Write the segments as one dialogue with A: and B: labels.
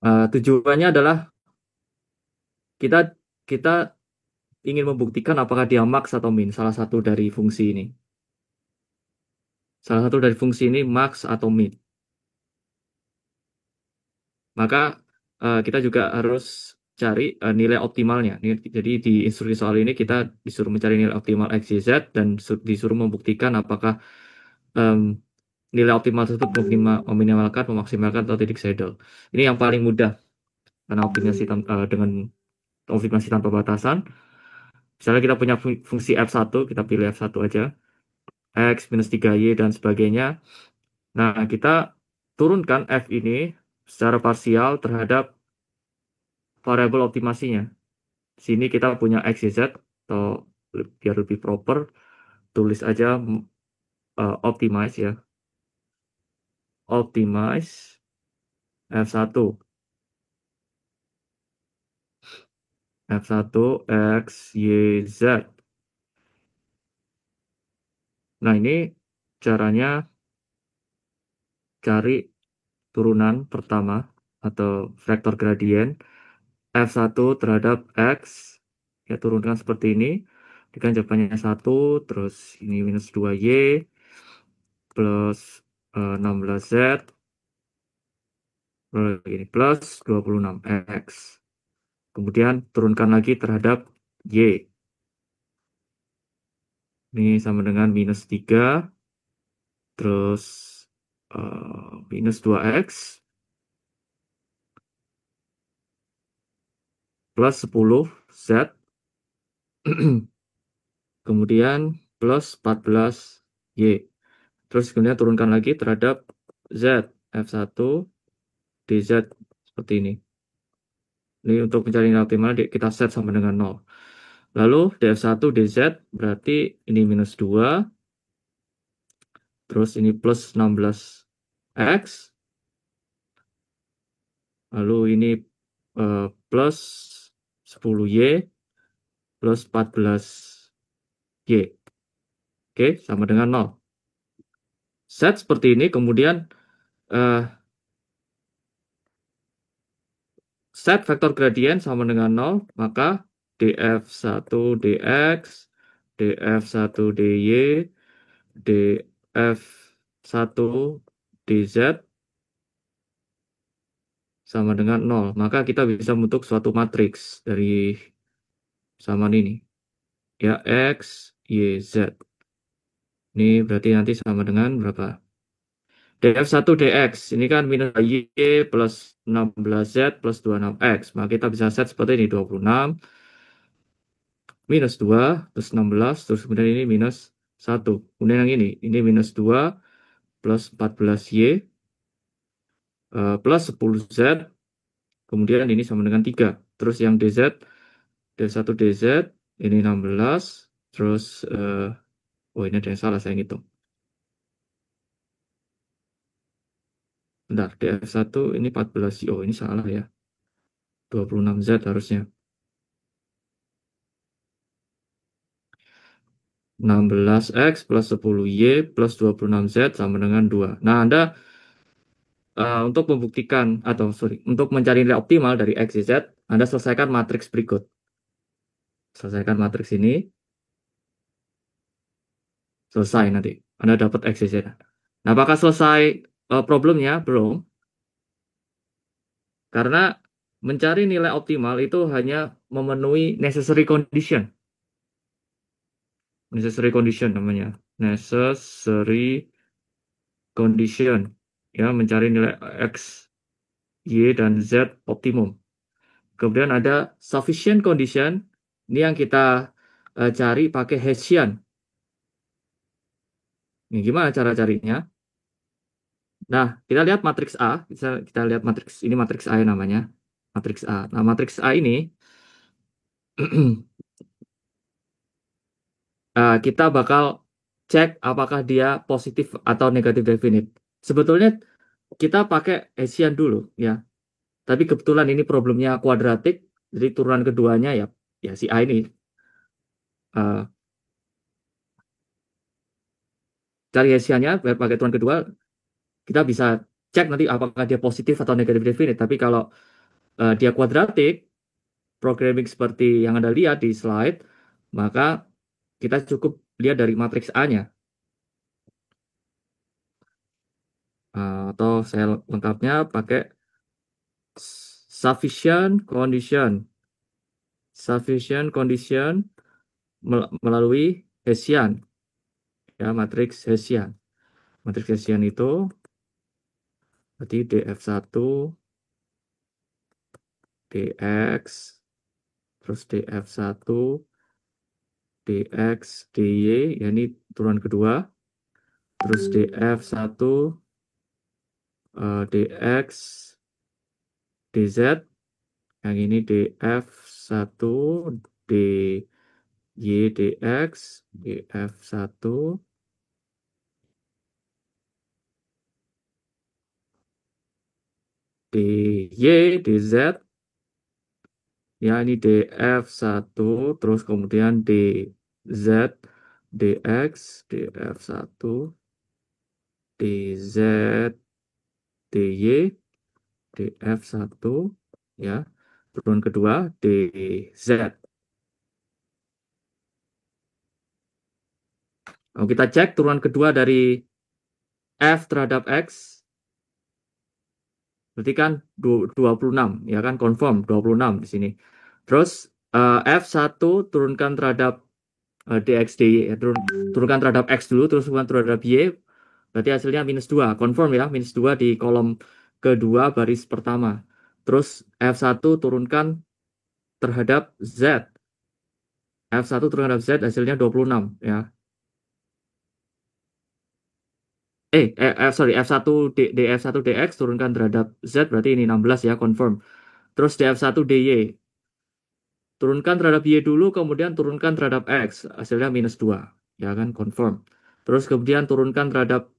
A: Tujuannya adalah kita kita ingin membuktikan apakah dia max atau min, salah satu dari fungsi ini. Salah satu dari fungsi ini max atau min. Maka kita juga harus cari nilai optimalnya. Jadi di instruksi soal ini kita disuruh mencari nilai optimal X, Y, Z dan disuruh membuktikan apakah em, nilai optimal tersebut meminimalkan, memaksimalkan atau titik saddle. Ini yang paling mudah karena dengan optimasi tanpa batasan. Misalnya kita punya fungsi F1, kita pilih F1 aja, X minus 3Y dan sebagainya. Nah, kita turunkan F ini secara parsial terhadap variabel optimasinya. Di sini kita punya X, Y, Z, atau biar lebih proper, tulis aja optimize ya. Optimize F1. F1 X, Y, Z. Nah, ini caranya cari turunan pertama atau vektor gradien F1 terhadap X. Ya, turunkan seperti ini. Dengan jawabannya 1, terus ini minus 2Y plus 16Z, ini plus 26X. Kemudian turunkan lagi terhadap Y. Ini sama dengan minus 3, terus minus 2X, plus 10Z, kemudian plus 14Y. Terus kemudian turunkan lagi terhadap Z, F1, DZ, seperti ini. Ini untuk mencari nilai optimal kita set sama dengan 0. Lalu df1 dz berarti ini minus 2, terus ini plus 16x, lalu ini plus 10y plus 14y. Oke, sama dengan 0. Set seperti ini, kemudian eh, set vektor gradien sama dengan 0, maka df1 dx, df1 dy, df1 dz sama dengan 0. Maka kita bisa membentuk suatu matriks dari samaan ini. Ya, X, Y, Z. Ini berarti nanti sama dengan berapa? df1 dx. Ini kan minus Y plus 16Z plus 26X. Maka kita bisa set seperti ini. 26 minus 2 plus 16. Terus kemudian ini minus 1. Kemudian yang ini minus 2 plus 14Y plus 10Z. Kemudian ini sama dengan 3. Terus yang dz, d1 dz, ini 16. Terus, oh ini ada yang salah saya ngitung. Bentar, df1 ini 14. Oh ini salah ya. 26z harusnya. 16x plus 10y plus 26z sama dengan 2. Nah, Anda untuk membuktikan, atau sorry, untuk mencari nilai optimal dari x, y, z, Anda selesaikan matriks berikut. Selesaikan matriks ini, selesai nanti. Anda dapat x, y, z. Nah, apakah selesai problemnya? Belum. Karena mencari nilai optimal itu hanya memenuhi necessary condition. Necessary condition namanya. Necessary condition. Ya, mencari nilai X, Y, dan Z optimum. Kemudian ada sufficient condition. Ini yang kita cari pakai Hessian. Ini gimana cara carinya? Nah, kita lihat matriks A. Kita lihat matriks ini, matriks A namanya. Matriks A. Nah, matriks A ini kita bakal cek apakah dia positif atau negatif definite. Sebetulnya kita pakai Hessian dulu ya. Tapi kebetulan ini problemnya kuadratik, jadi turunan keduanya ya ya si A ini. Eh, Cari Hessiannya pakai turunan kedua, kita bisa cek nanti apakah dia positif atau negatif definite. Tapi kalau dia kuadratik, programming seperti yang Anda lihat di slide, maka kita cukup lihat dari matriks A-nya. Atau saya lengkapnya pakai sufficient condition. Sufficient condition melalui Hessian. Ya, matriks Hessian. Matriks Hessian itu berarti df1 dx terus df1 dx dy, ya ini turunan kedua, terus df1 dx dz, yang ini df1 dy dx df1 dy dz, ya ini df1 terus kemudian dz dx df1 dz dy df1, ya turunan kedua dz. Kalau kita cek turunan kedua dari f terhadap x, berarti kan 26, ya kan, confirm 26 di sini. Terus f1 turunkan terhadap dx dy, ya, turunkan terhadap x dulu, terus turunkan terhadap y, berarti hasilnya -2, confirm ya, -2 di kolom kedua baris pertama. Terus f1 turunkan terhadap z, f1 terhadap z hasilnya 26, ya. Sorry, F1 df1 dx turunkan terhadap z, berarti ini 16 ya, confirm. Terus df1 dy turunkan terhadap y dulu, kemudian turunkan terhadap x, hasilnya -2, ya kan, confirm. Terus kemudian turunkan terhadap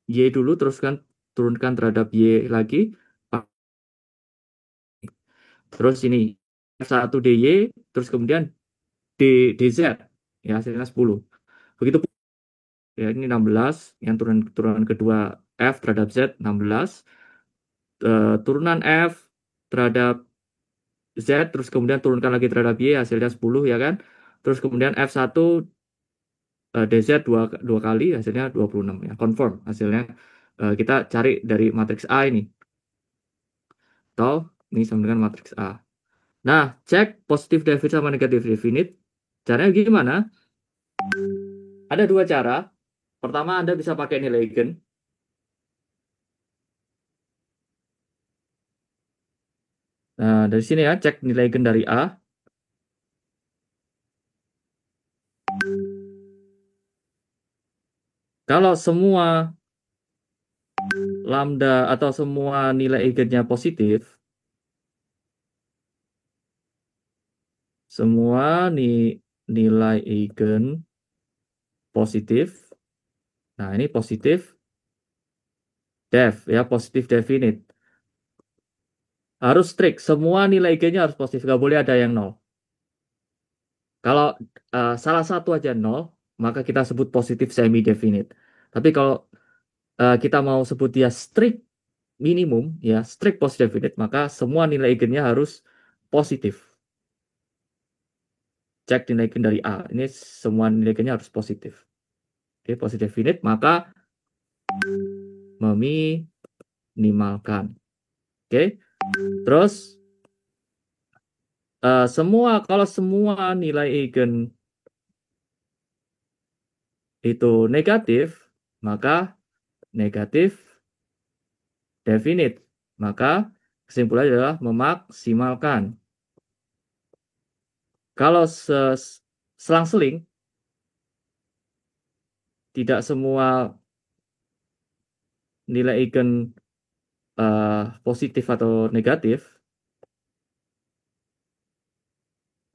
A: y dulu, terus kan turunkan terhadap y lagi. Terus ini f1 dy, terus kemudian dz, ya hasilnya 10. Begitu, ya ini 16, yang turunan kedua f terhadap z 16. Turunan f terhadap z, terus kemudian turunkan lagi terhadap y, hasilnya 10, ya kan. Terus kemudian f1 dz dua kali, hasilnya 26, ya, confirm hasilnya. Kita cari dari matriks A ini, atau ini sama dengan matriks A. Nah, cek positif definite sama negatif definite. Caranya gimana? Ada dua cara. Pertama, Anda bisa pakai nilai eigen. Nah, dari sini ya, cek nilai eigen dari A. Kalau semua lambda atau semua nilai eigennya positif, semua nilai eigen positif. Nah, ini positif def, ya, positif definite. Harus strict, semua nilai eigennya harus positif, nggak boleh ada yang nol. Kalau salah satu aja nol, maka kita sebut positif semi definite. Tapi kalau kita mau sebut dia strict minimum, ya strict positive definite, maka semua nilai eigennya harus positif. Cek nilai eigen dari A, ini semua nilai eigennya harus positif. Oke, positive definite, maka meminimalkan. Oke, terus kalau semua nilai eigen itu negatif, maka negatif definite. Maka kesimpulannya adalah memaksimalkan. Kalau selang-seling, tidak semua nilai eigen positif atau negatif,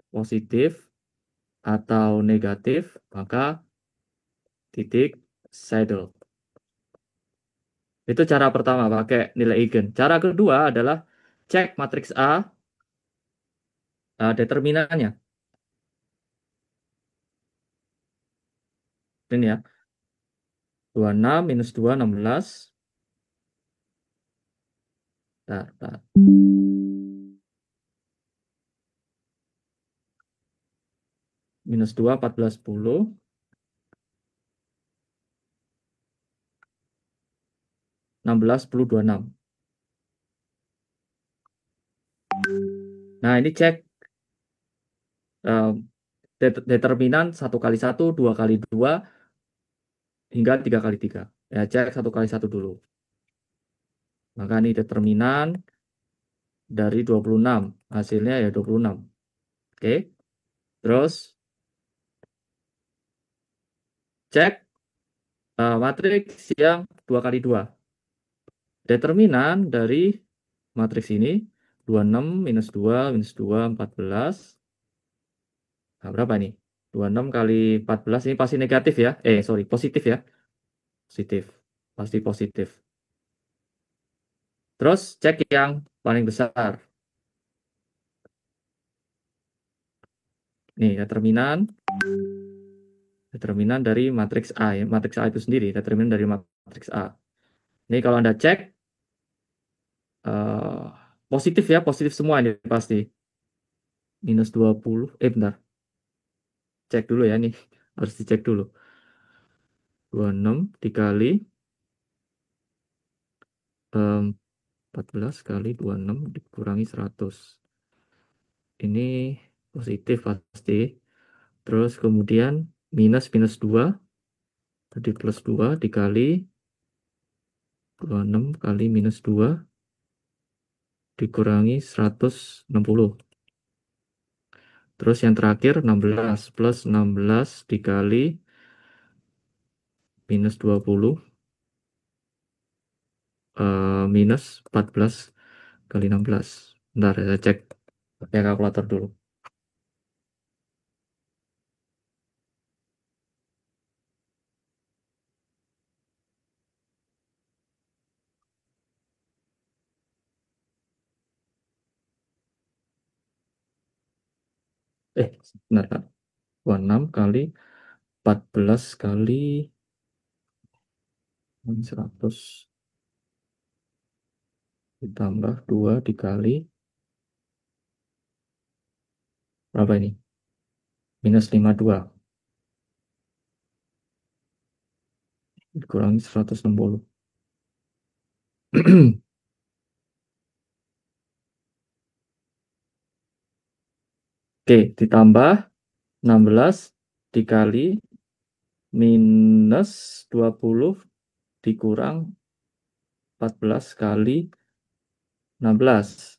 A: positif atau negatif, maka titik saddle. Itu cara pertama, pakai nilai eigen. Cara kedua adalah cek matriks A, determinannya. Ini ya, 26 minus 2, 16. Bentar, bentar. Minus 2, 14, 10. 16, 10, 26. Nah, ini cek eh, determinan 1 kali 1, 2 kali 2, hingga 3 kali 3. Ya, cek 1 kali 1 dulu. Maka ini determinan dari 26. Hasilnya ya 26. Oke. Terus cek matriks yang 2 kali 2. Determinan dari matriks ini 26 minus 2 minus 2, 14. Nah, berapa nih? 26 kali 14 ini pasti negatif ya. Sorry, positif ya. Positif. Pasti positif. Terus cek yang paling besar. Nih, determinan dari matriks A ya. Matriks A itu sendiri, determinan dari matriks A. Ini kalau Anda cek eh, positif ya, positif semua ini pasti. Minus 20. Bentar. Cek dulu ya nih. Harus dicek dulu. 26 dikali 14 kali 26 dikurangi 100. Ini positif pasti. Terus kemudian minus minus 2. Tadi plus 2 dikali 26 kali minus 2 dikurangi 160. Terus yang terakhir 16 plus 16 dikali minus 20 minus 14 kali 16. Bentar, saya cek pakai kalkulator dulu. Bentar, 26 kali 14 kali 100 ditambah 2 dikali berapa ini? Minus 52 dikurangi 160. Oke, ditambah 16 dikali minus 20 dikurang 14 kali 16.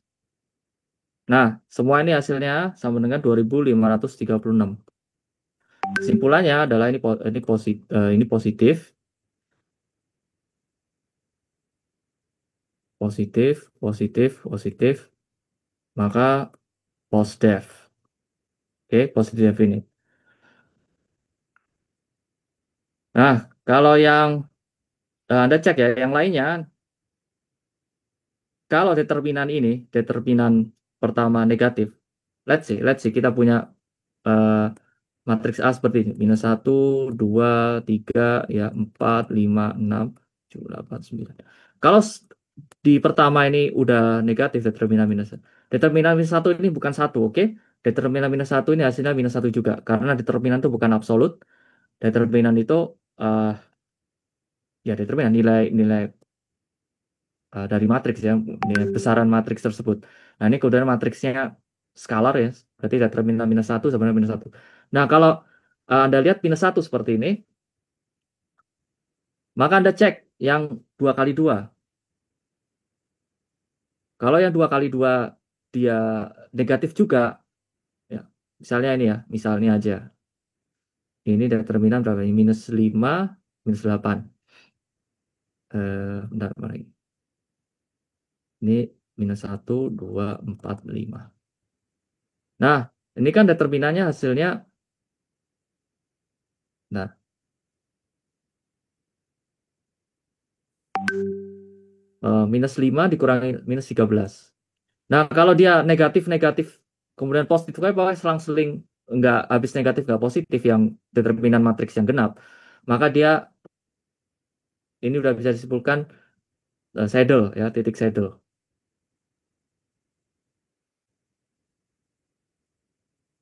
A: Nah, semua ini hasilnya sama dengan 2536. Kesimpulannya adalah ini positif, positif, positif, positif, maka positif. Oke, positif ini. Nah, kalau yang Anda cek ya, yang lainnya, kalau determinan pertama negatif, let's see, kita punya matriks A seperti ini, minus 1, 2, 3, ya, 4, 5, 6, 7, 8, 9. Kalau di pertama ini udah negatif determinan minus 1 ini bukan 1, oke? Determinan minus 1 ini hasilnya minus 1 juga, karena determinan itu bukan absolut. Determinan itu uh, ya determinan nilai dari matriks ya, besaran matriks tersebut. Nah, ini kemudian matriksnya skalar ya, berarti determinan minus 1 sebenarnya minus 1. Nah, kalau Anda lihat minus 1 seperti ini, maka Anda cek yang 2 kali 2. Kalau yang 2 kali 2 dia negatif juga, ya, misalnya ini ya, misalnya aja, ini determinan berapa ini? Minus 5, minus 8. Bentar, mana ini? Ini minus 1, 2, 4, 5. Nah, ini kan determinannya hasilnya, nah, minus 5 dikurangi minus 13. Nah, kalau dia negatif-negatif, kemudian positif, kayak pokoknya selang-seling nggak habis negatif, nggak positif yang determinan matriks yang genap, maka dia ini udah bisa disebutkan saddle ya, titik saddle.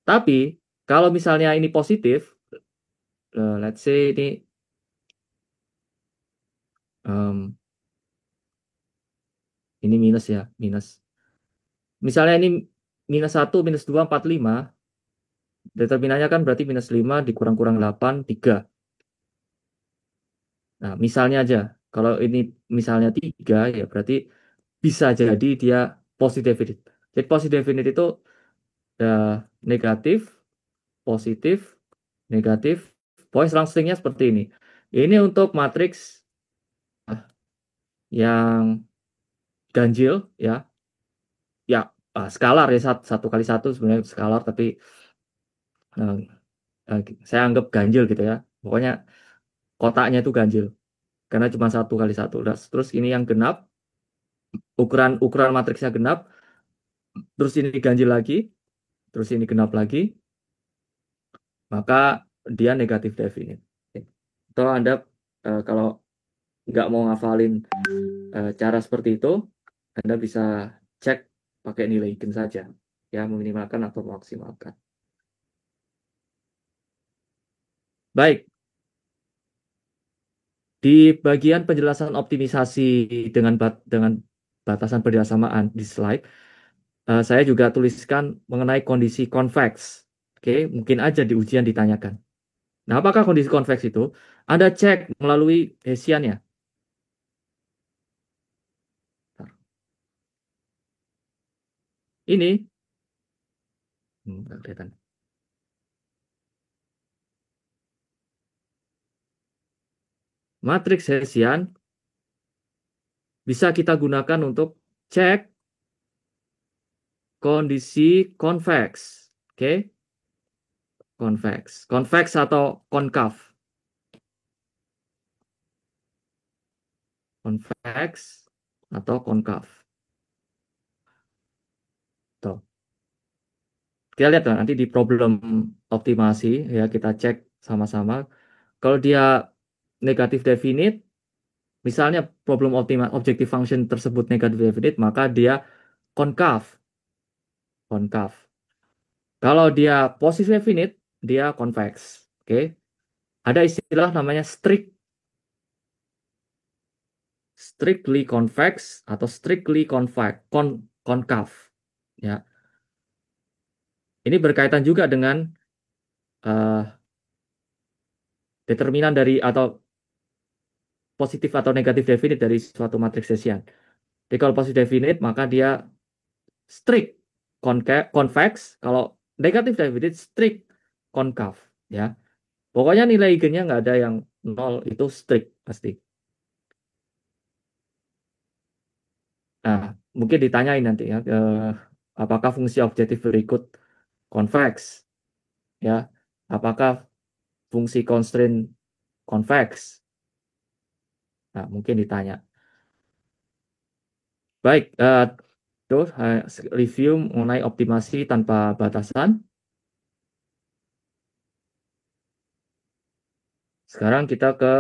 A: Tapi kalau misalnya ini positif, let's say em, ini minus ya, minus. Misalnya ini minus 1, minus 2, 4, 5, determinannya kan berarti minus 5 dikurang-kurang 8, 3. Nah, misalnya aja, kalau ini misalnya 3, ya berarti bisa jadi dia positif definite. Jadi positif definite itu negatif, positif, negatif. Pokoknya selang stringnya seperti ini. Ini untuk matriks yang ganjil, ya, ya skalar ya, satu kali satu sebenarnya skalar, tapi eh, saya anggap ganjil gitu ya. Pokoknya kotaknya itu ganjil karena cuma satu kali satu. Terus ini yang genap, ukuran ukuran matriksnya genap, terus ini ganjil lagi, terus ini genap lagi, maka dia negatif definite. Atau Anda kalau nggak mau ngafalin cara seperti itu, Anda bisa cek pakai nilai eigen saja, ya, meminimalkan atau memaksimalkan. Baik, di bagian penjelasan optimisasi dengan batasan berdasarkan di slide, saya juga tuliskan mengenai kondisi convex. Oke, mungkin aja di ujian ditanyakan. Nah, apakah kondisi convex itu? Anda cek melalui Hessian-nya. Ini, nggak kelihatan. Matriks Hessian bisa kita gunakan untuk cek kondisi convex. Oke, convex. Convex atau konkav. Convex atau konkav. Tuh. Kita lihat nanti di problem optimasi, ya, kita cek sama-sama. Kalau dia negatif definite, misalnya problem objective function tersebut negatif definite, maka dia konkav. Konkav. Kalau dia positif definite, dia convex. Oke. Ada istilah namanya strictly convex atau strictly concave. Ya. Ini berkaitan juga dengan eh, determinan dari atau positif atau negatif definite dari suatu matriks Hessian. Jadi kalau positif definite maka dia strict convex, kalau negatif definite strict concave, ya. Pokoknya nilai eigennya nggak ada yang nol, itu strict pasti. Nah, mungkin ditanyain nanti ya, apakah fungsi objektif berikut convex, ya? Apakah fungsi constraint convex? Nah, mungkin ditanya. Baik, terus review mengenai optimasi tanpa batasan. Sekarang kita ke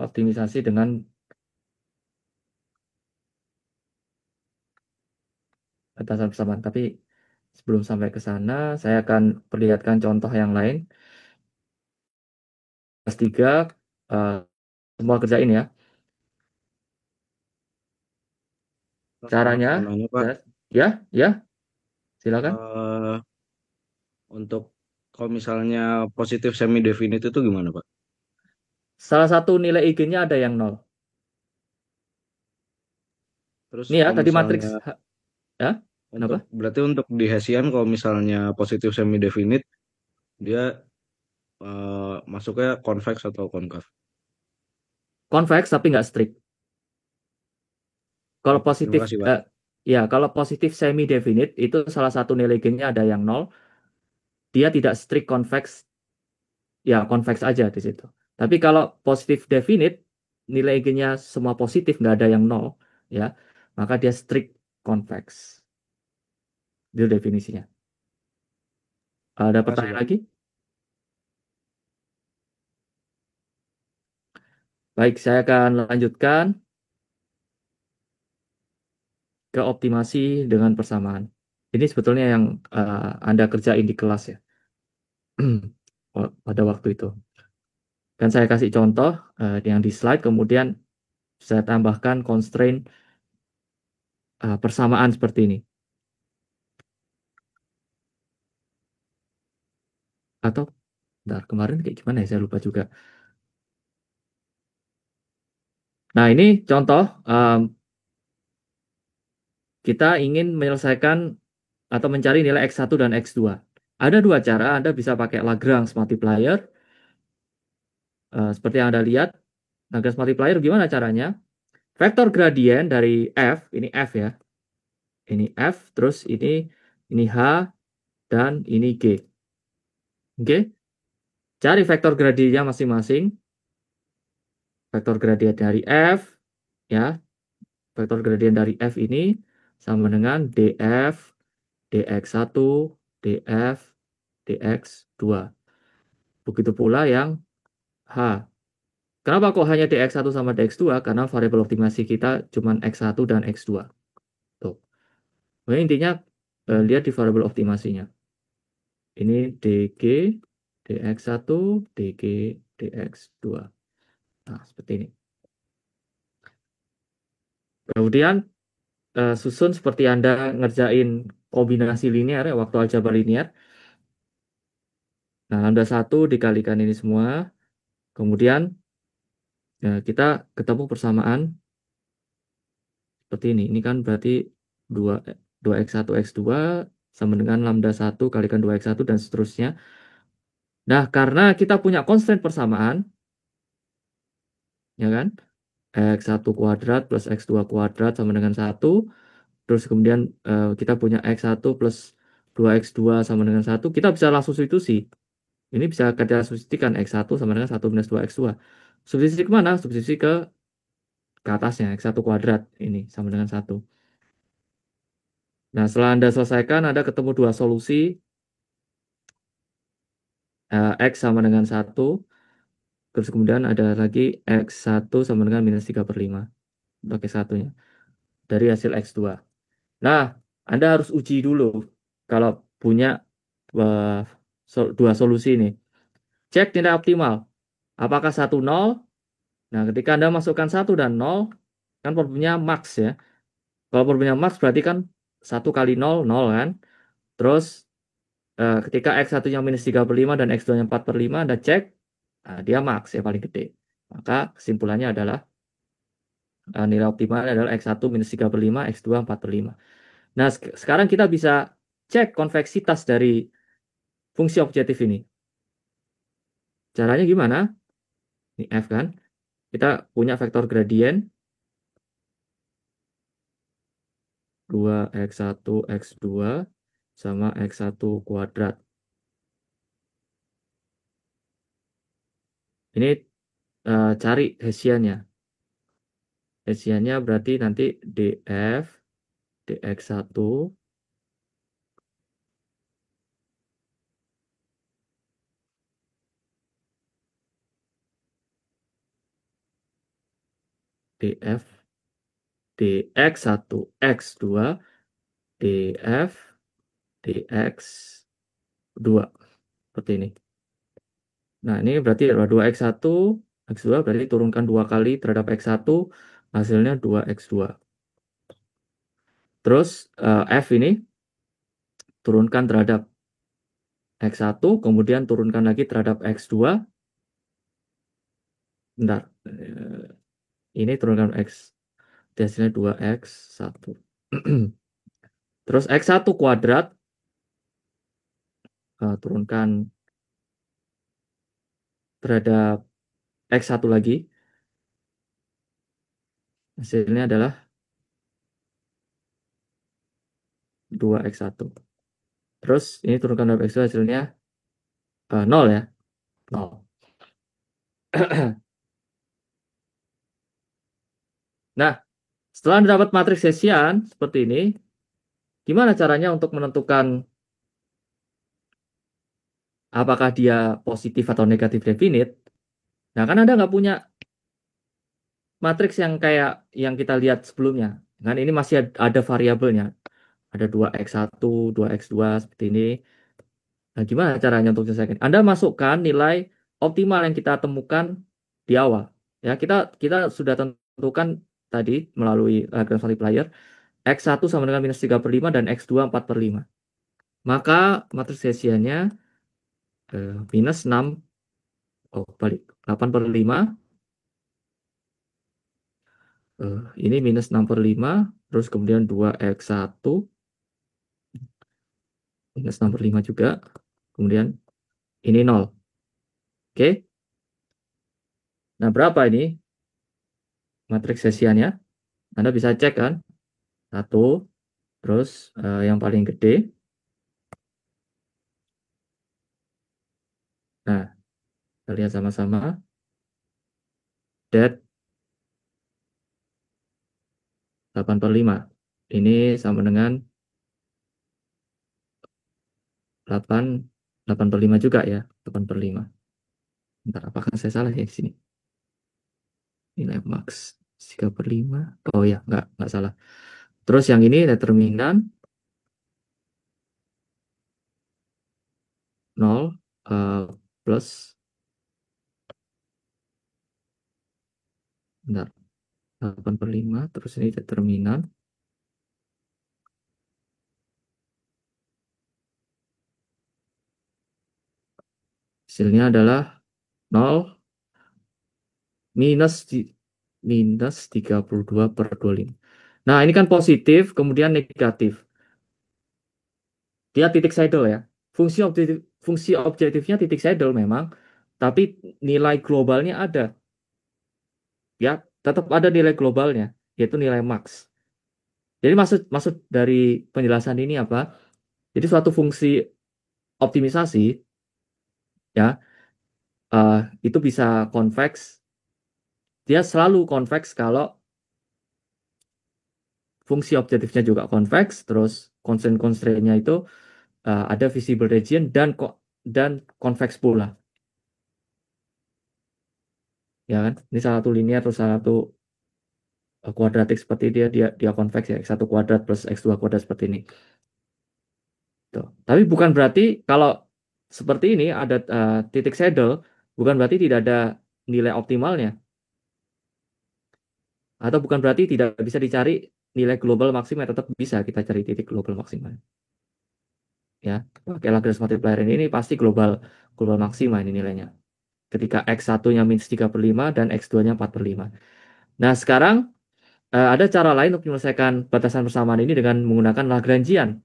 A: optimisasi dengan batasan persamaan. Tapi sebelum sampai ke sana, saya akan perlihatkan contoh yang lain. Kelas 3, eh, semua kerjain ya.
B: Maaf,
A: Caranya,
B: mau nanya Pak,
A: ya, ya, silakan.
B: eh untuk kalau misalnya positif semi definite itu gimana Pak?
A: Salah satu nilai eigennya ada yang nol.
B: Terus
A: Ini ya,
B: kalau
A: tadi
B: misalnya
A: matriks, ya, kenapa?
B: berarti untuk di Hessian kalau misalnya positif semi definite dia masuknya convex atau konkav?
A: Convex tapi nggak strict. Kalau
B: Oke, terima
A: positif,
B: kasih Pak.
A: ya, kalau positif semi definite itu salah satu nilai eigennya ada yang nol. Dia tidak strict convex, ya convex aja di situ. Tapi kalau positif definite, nilai eigennya semua positif, nggak ada yang nol, ya, maka dia strict convex. Itu definisinya. Ada
B: Terima kasih
A: pertanyaan
B: Pak.
A: lagi? Baik, saya akan lanjutkan ke optimasi dengan persamaan. Ini sebetulnya yang Anda kerjain di kelas ya, pada waktu itu. Dan saya kasih contoh yang di slide, kemudian saya tambahkan constraint persamaan seperti ini. Atau, bentar, kemarin kayak gimana ya, saya lupa juga. Nah, ini contoh, kita ingin menyelesaikan atau mencari nilai X1 dan X2. Ada dua cara, Anda bisa pakai Lagrange multiplier, seperti yang Anda lihat. Lagrange multiplier gimana caranya? Vektor gradien dari F, ini F ya, ini F, terus ini H, dan ini G. Oke, cari vektor gradiennya masing-masing. Vektor gradien dari F, ya, vektor gradien dari F ini sama dengan df dx1 df dx2. Begitu pula yang H. Kenapa kok hanya dx1 sama dx2? Karena variabel optimasi kita cuma x1 dan x2. Tuh. Nah, intinya lihat di variabel optimasinya. Ini dg dx1 dg dx2. Nah, seperti ini. Kemudian susun seperti Anda ngerjain kombinasi linear ya, waktu aljabar linear. Nah, lambda 1 dikalikan ini semua. Kemudian kita ketemu persamaan seperti ini. Ini kan berarti 2, 2x1 x2 sama dengan lambda 1 kalikan 2x1 dan seterusnya. Nah, karena kita punya constraint persamaan, ya kan? X1 kuadrat plus X2 kuadrat sama dengan 1. Terus kemudian kita punya X1 plus 2X2 sama dengan 1. Kita bisa langsung substitusi. Ini bisa kita substitusikan X1 sama dengan 1 minus 2X2. Substitusi kemana? Substitusi ke atasnya, X1 kuadrat. Ini sama dengan 1. Nah, setelah Anda selesaikan, Anda ketemu dua solusi. X sama dengan 1. Terus kemudian ada lagi X1 sama dengan minus 3/5. Pakai satunya. Dari hasil X2. Nah, Anda harus uji dulu. Kalau punya uh, dua solusi ini. Cek nilai optimal. Apakah 1, 0? Nah, ketika Anda masukkan 1 dan 0, kan problemnya max ya. Kalau problemnya max berarti kan 1 kali 0, 0 kan. Terus ketika X1-nya minus 3/5 dan X2-nya 4/5, Anda cek, nah, dia max ya paling gede. Maka kesimpulannya adalah nilai optimal adalah X1 minus 3/5, X2 4/5. Nah, sekarang kita bisa cek konveksitas dari fungsi objektif ini. Caranya gimana? Ini F kan. Kita punya vektor gradien 2x1 x2 sama x1 kuadrat. Ini cari Hessiannya. Hessiannya berarti nanti df dx1 df dx1 x2 df dx2 seperti ini. Nah, ini berarti 2x1 x2 berarti turunkan 2 kali terhadap x1, hasilnya 2x2. Terus f ini turunkan terhadap x1, kemudian turunkan lagi terhadap x2. Bentar. Ini turunkan x. Hasilnya 2x1. Terus x1 kuadrat. Turunkan terhadap x1 lagi. Hasilnya adalah 2x1. Terus ini turunkan terhadap x2 hasilnya 0 ya. 0. Nah, setelah dapat matriks Hessian seperti ini, gimana caranya untuk menentukan apakah dia positif atau negatif definite? Nah, kan Anda nggak punya matriks yang kayak yang kita lihat sebelumnya. Kan ini masih ada variabelnya. Ada 2x1, 2x2 seperti ini. Nah, gimana caranya untuk menyelesaikan? Anda masukkan nilai optimal yang kita temukan di awal. Ya, kita sudah tentukan tadi melalui Lagrange multiplier x1 sama dengan minus 3/5 dan x2 4/5. Maka matriks Hessiannya minus 6, oh balik, 8/5, ini minus 6/5, terus kemudian 2x1 minus 6/5 juga, kemudian ini 0. Oke, nah berapa ini matriks Hessiannya? Anda bisa cek kan, satu, terus yang paling gede, nah kita lihat sama-sama, that 8/5, ini sama dengan 8, 8/5 juga ya, 8/5. Bentar, apakah saya salah ya di sini? Nilai max 3/5. Oh ya, nggak salah. Terus yang ini determinan 0 plus, bentar, 8/5, terus ini determinan. Hasilnya adalah 0 minus minus 32/25. Nah, ini kan positif, kemudian negatif. Dia titik saddle ya. Fungsi objektifnya titik saddle memang, tapi nilai globalnya ada. Ya, tetap ada nilai globalnya, yaitu nilai max. Jadi maksud maksud dari penjelasan ini apa? Jadi suatu fungsi optimisasi ya, eh, itu bisa convex. Dia selalu convex kalau fungsi objektifnya juga convex, terus constraint-constraintnya itu ada visible region dan convex pula, ya kan? Ini salah satu linear terus salah satu kuadratik seperti dia convex ya, x1 kuadrat plus x2 kuadrat seperti ini. Tuh. Tapi bukan berarti kalau seperti ini ada titik saddle, bukan berarti tidak ada nilai optimalnya, atau bukan berarti tidak bisa dicari nilai global maksimal, tetap bisa kita cari titik global maksimal. Ya, pakai Lagrange multiplier ini pasti global global maksima ini nilainya. Ketika x1-nya minus 3/5 dan x2-nya 4/5. Nah, sekarang ada cara lain untuk menyelesaikan batasan persamaan ini dengan menggunakan Lagrangian.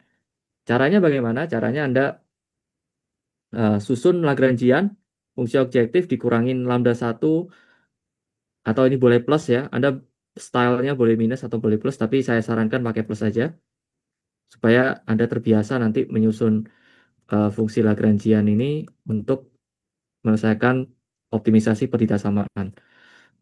A: Caranya bagaimana? Caranya Anda susun Lagrangian, fungsi objektif dikurangin lambda 1, atau ini boleh plus ya. Anda stylenya boleh minus atau boleh plus, tapi saya sarankan pakai plus saja supaya Anda terbiasa nanti menyusun fungsi Lagrangian ini untuk menyelesaikan optimisasi pertidaksamaan.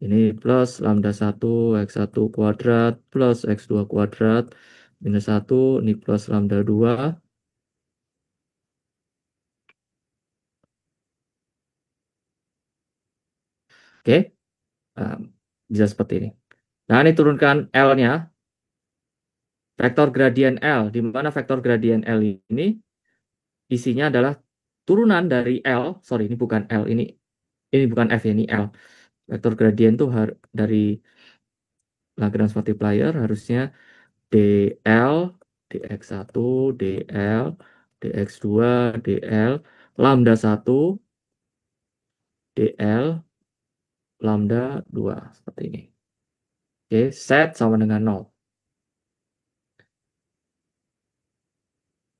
A: Ini plus lambda 1 x1 kuadrat plus x2 kuadrat minus 1, ini plus lambda 2. Oke, Nah, bisa seperti ini. Nah, ini turunkan L-nya, vektor gradien L, di mana vektor gradien L ini isinya adalah turunan dari L, sorry ini bukan L, ini bukan F ya, ini L. Vektor gradien itu dari Lagrange multiplier harusnya dl dx1 dl dx2 dl lambda 1 dl lambda 2 seperti ini. Oke, set sama dengan 0.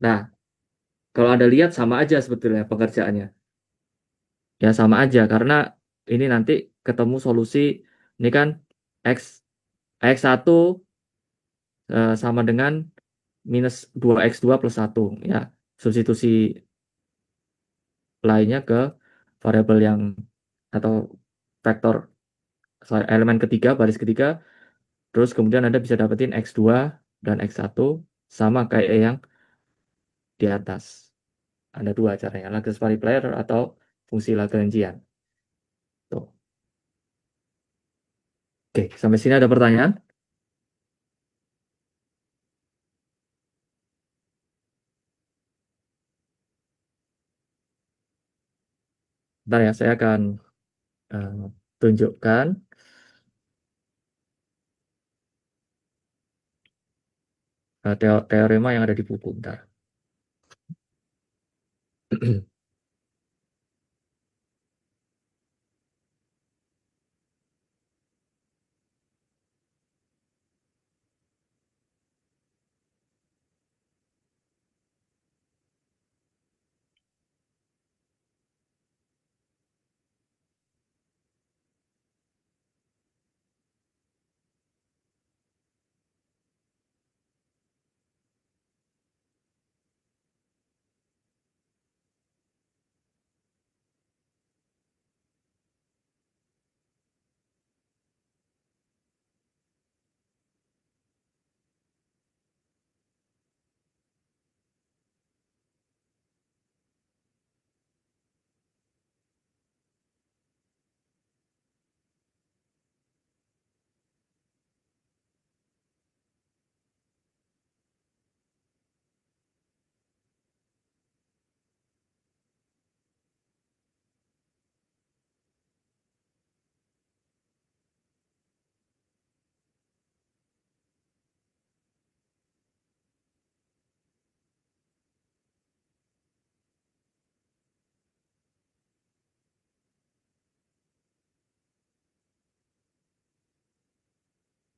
A: Nah, kalau Anda lihat sama aja sebetulnya pengerjaannya. Ya sama aja karena ini nanti ketemu solusi, ini kan x x1 sama dengan minus 2x2 plus 1 ya. Substitusi lainnya ke variabel yang atau vektor elemen ketiga, baris ketiga, terus kemudian Anda bisa dapetin x2 dan x1 sama kayak yang di atas. Ada dua caranya, Lagrange multiplier atau fungsi Lagrangian. Tuh. Oke, sampai sini ada pertanyaan? Bentar ya, saya akan eh, tunjukkan teorema yang ada di buku. Bentar.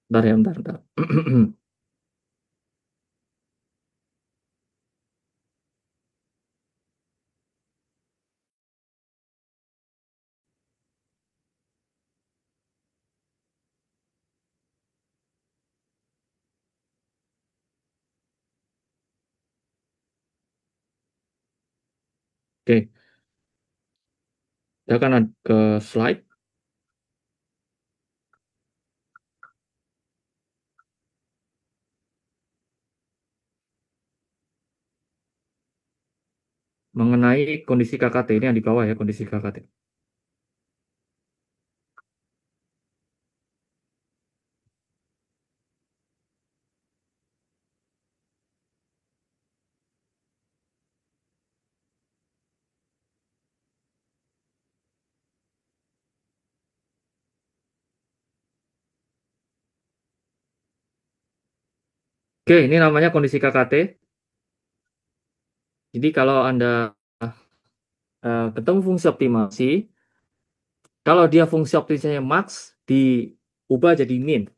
A: Bentar ya, bentar, bentar. Oke, saya akan ke slide mengenai kondisi KKT ini yang di bawah ya, kondisi KKT. Oke, ini namanya kondisi KKT. Jadi kalau Anda ketemu fungsi optimasi, kalau dia fungsi optimasinya max, diubah jadi min.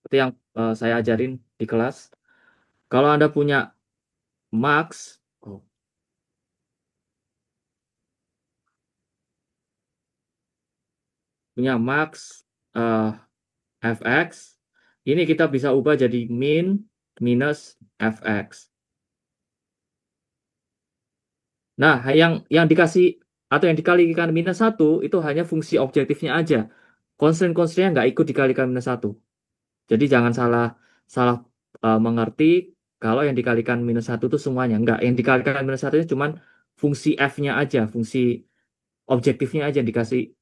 A: Seperti yang saya ajarin di kelas. Kalau Anda punya max, oh, punya max eh, fx, ini kita bisa ubah jadi min minus fx. Nah, yang dikasih atau yang dikalikan minus satu itu hanya fungsi objektifnya aja. Constraint-constraintnya nggak ikut dikalikan minus satu. Jadi jangan salah salah mengerti kalau yang dikalikan minus satu itu semuanya. Enggak, yang dikalikan minus satu itu cuman fungsi f-nya aja, fungsi objektifnya aja yang dikasih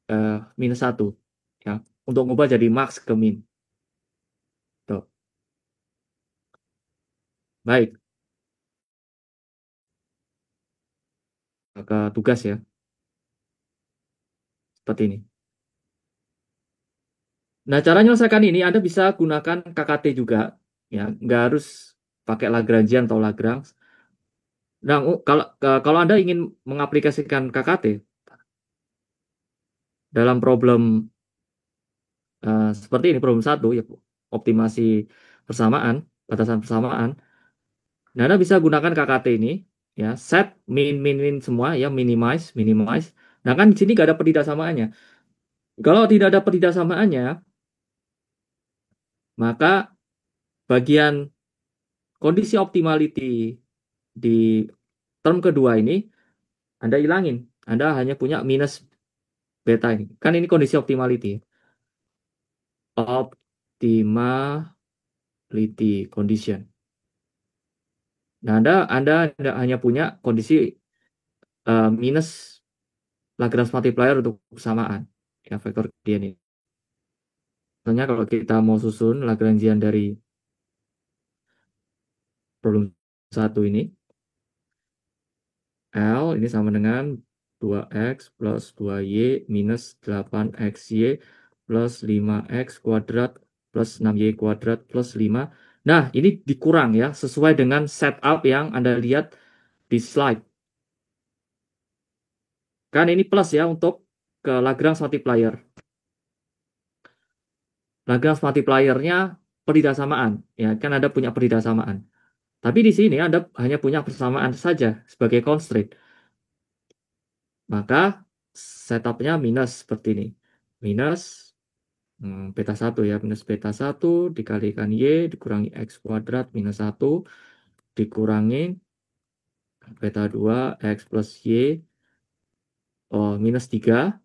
A: eh, minus satu. Ya, untuk ngubah jadi max ke min. Tuh. Baik, ke tugas ya, seperti ini. Nah, cara menyelesaikan ini Anda bisa gunakan KKT juga, ya, nggak harus pakai Lagrangian atau Lagrange. Nah, kalau Anda ingin mengaplikasikan KKT dalam problem seperti ini, problem satu, ya, optimasi persamaan, batasan persamaan. Nah, Anda bisa gunakan KKT ini, ya, set min min min semua, ya, minimize minimize. Nah, kan di sini nggak ada petidaksamaannya. Kalau tidak ada petidaksamaannya, maka bagian kondisi optimality di term kedua ini Anda hilangin. Anda hanya punya minus beta ini. Kan ini kondisi optimality. Optimality condition. Nah, Anda hanya punya kondisi minus Lagrange multiplier untuk persamaan. Ya, vektor Gaussian ini. Contohnya kalau kita mau susun Lagrangian dari problem satu ini, L ini sama dengan 2x plus 2y minus 8xy plus 5x kuadrat plus 6y kuadrat plus 5. Nah, ini dikurang ya, sesuai dengan setup yang Anda lihat di slide. Kan ini plus ya untuk ke Lagrange multiplier. Lagrange multiplier-nya pertidasamaan. Ya, kan Anda punya pertidasamaan. Tapi di sini Anda hanya punya persamaan saja sebagai constraint. Maka setupnya minus seperti ini. Minus beta 1 ya. Minus beta 1 dikalikan Y dikurangi X kuadrat minus 1 dikurangi beta 2 X plus Y minus 3.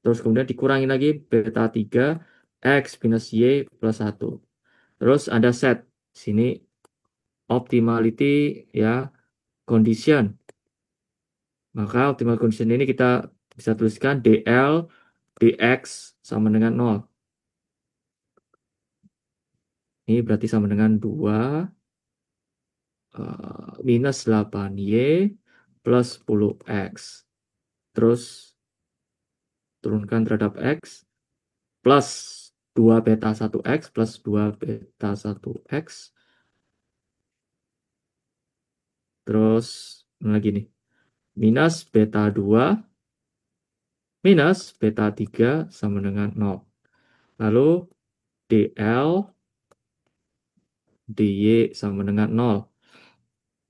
A: Terus kemudian dikurangi lagi beta 3 X minus Y plus 1. Terus ada set. Sini optimality ya condition. Maka optimal condition ini kita bisa tuliskan DL dx sama dengan 0. Ini berarti sama dengan 2 minus 8y plus 10x. Terus turunkan terhadap x plus 2 beta 1x plus 2 beta 1x. Terus lagi nih. Minus beta 2 minus beta 3 sama dengan 0. Lalu dl dy sama dengan 0.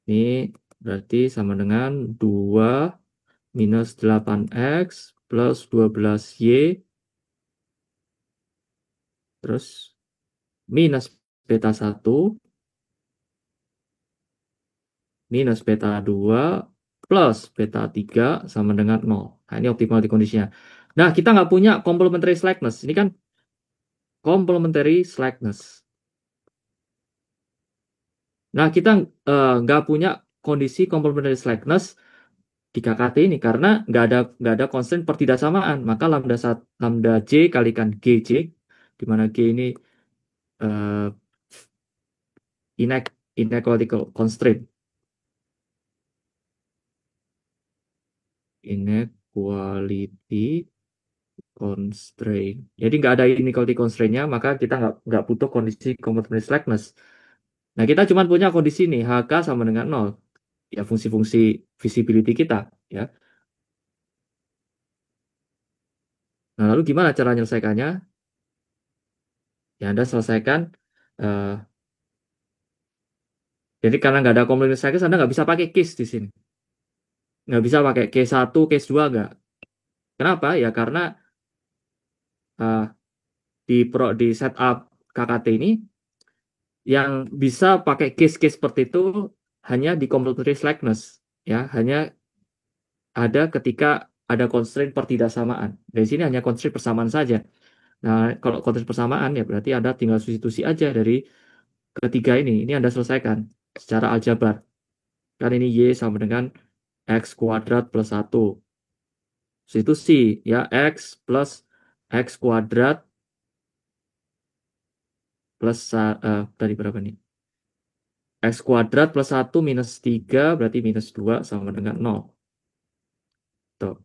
A: Ini berarti sama dengan 2 minus 8x plus 12y terus minus beta 1 minus beta 2 plus beta 3 sama dengan 0. Nah, ini optimal di kondisinya. Nah, kita nggak punya complementary slackness. Ini kan complementary slackness. Nah, kita nggak punya kondisi complementary slackness di KKT ini karena nggak ada constant pertidaksamaan. Maka lambda J kalikan GJ, di mana G ini uh, inequality constraint. Inequality constraint. Jadi nggak ada inequality constraint-nya, maka kita nggak butuh kondisi complementary slackness. Nah, kita cuma punya kondisi nih, HK sama dengan 0. Ya, fungsi-fungsi visibility kita. Ya. Nah, lalu gimana cara menyelesaikannya? Ya, Anda selesaikan. Uh, jadi karena nggak ada complementary slackness, Anda nggak bisa pakai case di sini. Nggak bisa pakai case 1, case 2, nggak. Kenapa? Ya, karena uh, di setup KKT ini, yang bisa pakai case-case seperti itu hanya di complementary slackness. Ya, hanya ada ketika ada constraint pertidaksamaan. Dari sini hanya constraint persamaan saja. Nah, kalau constraint persamaan ya berarti Anda tinggal substitusi aja dari ketiga ini. Ini Anda selesaikan secara aljabar. Kan ini Y sama dengan X kuadrat plus 1. Substitusi ya X plus X kuadrat plus tadi berapa nih? X kuadrat plus 1 minus 3 berarti minus 2 sama dengan 0. Tuh.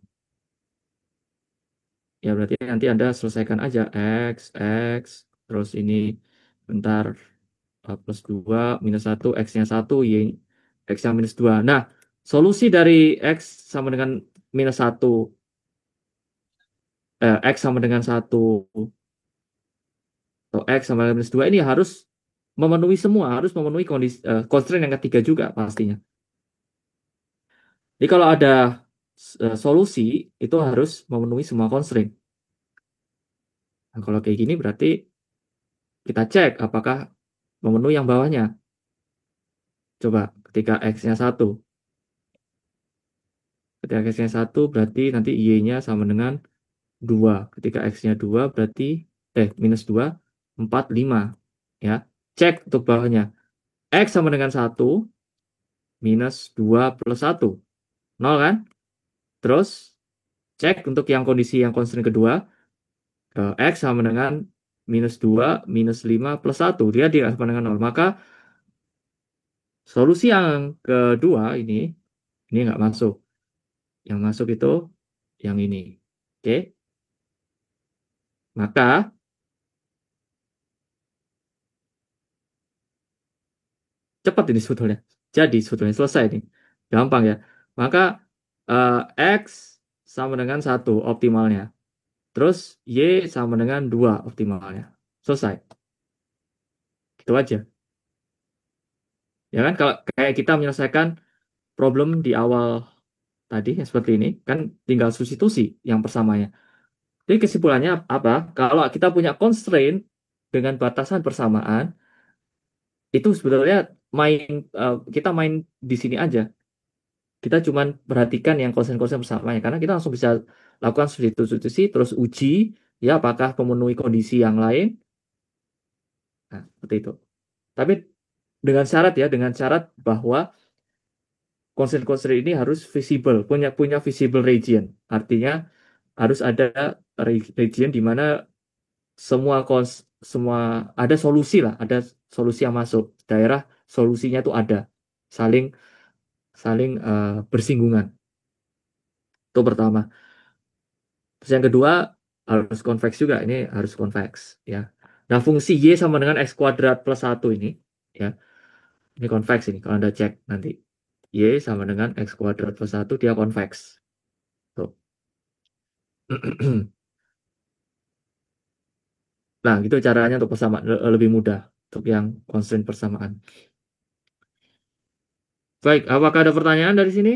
A: Ya berarti nanti Anda selesaikan aja X, terus ini bentar plus 2, minus 1, X-nya 1, X-nya minus 2. Nah, solusi dari X sama dengan minus 1, X sama dengan 1, atau X sama dengan minus 2 ini harus memenuhi semua, harus memenuhi kondisi, constraint yang ketiga juga pastinya. Jadi kalau ada solusi, itu harus memenuhi semua constraint. Nah, kalau kayak gini berarti kita cek apakah memenuhi yang bawahnya. Coba ketika X-nya 1. Ketika X-nya 1 berarti nanti Y-nya sama dengan 2. Ketika X-nya 2 berarti minus 2, 4, 5. Ya. Cek untuk bawahnya. X sama dengan 1 minus 2 plus 1. 0 kan? Terus cek untuk yang kondisi yang constraint kedua. X sama dengan minus 2 minus 5 plus 1. Dia tidak sama dengan 0. Maka solusi yang kedua ini nggak masuk. Yang masuk itu yang ini. Oke, maka cepat ini sebetulnya. Jadi sebetulnya selesai nih. Gampang ya. Maka eh, X sama dengan satu optimalnya. Terus Y sama dengan 2 optimalnya. Selesai. Gitu aja. Ya kan kalau kayak kita menyelesaikan problem di awal tadi yang seperti ini kan tinggal substitusi yang persamanya. Jadi kesimpulannya apa? Kalau kita punya constraint dengan batasan persamaan itu sebetulnya main kita main di sini aja. Kita cuman perhatikan yang constraint-constraint persamanya karena kita langsung bisa lakukan substitusi terus uji ya apakah memenuhi kondisi yang lain. Nah, seperti itu. Tapi dengan syarat ya, dengan syarat bahwa constraint-constraint ini harus visible, punya punya visible region. Artinya harus ada region di mana semua ada solusi lah, ada solusi yang masuk. Daerah solusinya itu ada, saling saling bersinggungan. Itu pertama. Terus yang kedua harus convex juga, ini harus convex ya. Nah, fungsi Y sama dengan X kuadrat plus satu ini ya. Ini convex ini kalau Anda cek nanti. Y sama dengan X kuadrat plus satu dia convex. Tuh. Nah, gitu caranya untuk persamaan lebih mudah untuk yang constraint persamaan. Baik, apakah ada pertanyaan dari sini?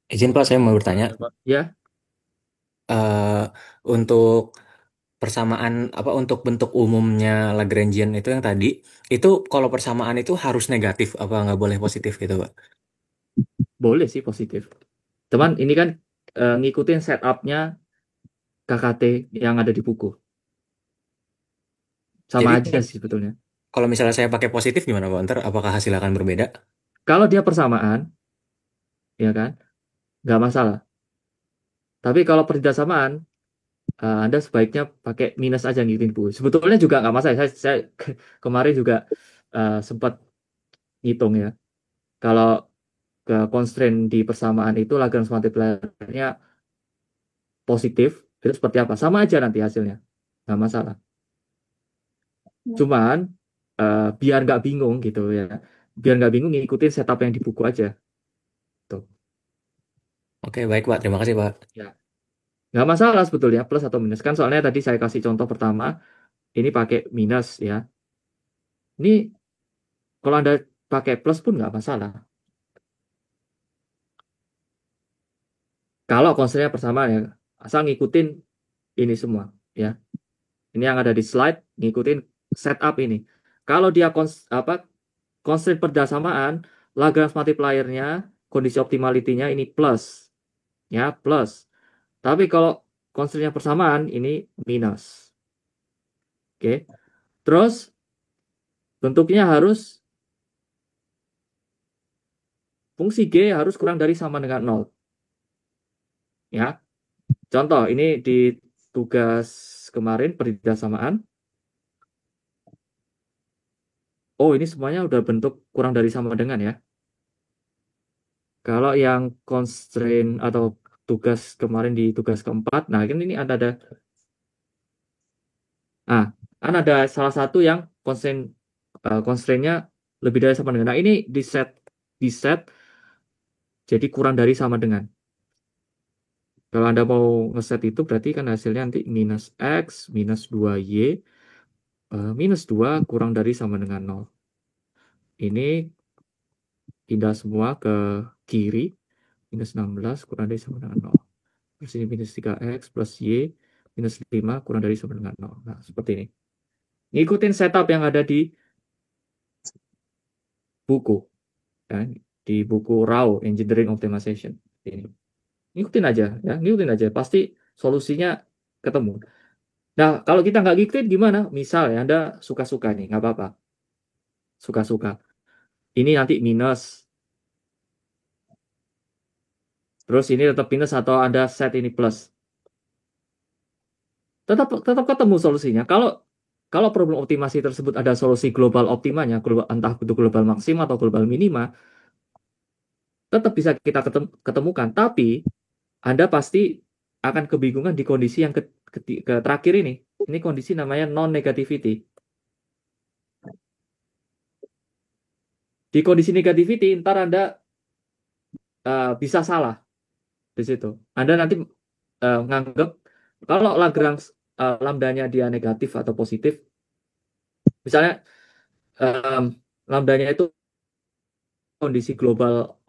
C: Izin Pak, saya mau bertanya.
B: Ada Pak.
A: Ya,
C: eh untuk persamaan apa untuk bentuk umumnya Lagrangian itu yang tadi, itu kalau persamaan itu harus negatif apa nggak boleh positif gitu Pak?
A: boleh sih positif. Cuman ini kan ngikutin setupnya KKT yang ada di buku. Sama
C: Jadi
A: aja sih sebetulnya.
C: kalau misalnya saya pakai positif gimana Pak? Ntar apakah hasil akan berbeda?
A: Kalau dia persamaan, ya kan, nggak masalah. Tapi kalau persamaan, Anda sebaiknya pakai minus aja ngikutin buku. Sebetulnya juga nggak masalah. Saya kemarin juga sempat ngitung ya. Kalau ke constraint di persamaan itu Lagrange multiplier-nya positif, itu seperti apa? Sama aja nanti hasilnya. Nggak masalah. Cuman biar nggak bingung gitu ya. Biar nggak bingung ngikutin setup yang di buku aja. Tuh.
C: Oke, baik Pak. Terima kasih Pak.
A: Ya. Nggak masalah sebetulnya plus atau minus. Kan soalnya tadi saya kasih contoh pertama, ini pakai minus ya. Ini kalau Anda pakai plus pun nggak masalah. Kalau konsepnya persamaan ya, asal ngikutin ini semua ya. Ini yang ada di slide, ngikutin setup ini. Kalau dia constraint persamaan, Lagrange multiplier-nya, kondisi optimality-nya ini plus ya, plus. Tapi kalau constraint-nya persamaan ini minus. Oke. Terus bentuknya harus fungsi G harus kurang dari sama dengan nol. Ya. Contoh, ini di tugas kemarin persamaan. Oh, ini semuanya udah bentuk kurang dari sama dengan ya. Kalau yang constraint atau tugas kemarin di tugas keempat, nah ini ada ah kan ada salah satu yang constraintnya lebih dari sama dengan. Nah, ini di set jadi kurang dari sama dengan. Kalau Anda mau ngeset itu berarti kan hasilnya nanti minus X minus 2Y minus 2 kurang dari sama dengan nol. Ini pindah semua ke kiri. Minus 16 kurang dari sama dengan nol. Terus ini minus 3X plus Y minus 5 kurang dari sama dengan nol. Nah, seperti ini. Ngikutin setup yang ada di buku. Ya, di buku RAW, Engineering Optimization. Ini. Ngikutin aja. Ya, ngikutin aja. Pasti solusinya ketemu. Nah, kalau kita nggak ngikutin gimana? Misal ya, Anda suka-suka nih, nggak apa-apa. Suka-suka. Ini nanti minus. Terus ini tetap minus atau Anda set ini plus. Tetap tetap ketemu solusinya. Kalau kalau problem optimasi tersebut ada solusi global optimanya, entah itu global maksima atau global minima, tetap bisa kita ketemukan. Tapi Anda pasti akan kebingungan di kondisi yang terakhir ini. Ini kondisi namanya non-negativity. Di kondisi negativity, ntar Anda bisa salah di situ. Anda nanti nganggap kalau Lagrange lambdanya dia negatif atau positif, misalnya um, lambdanya itu kondisi global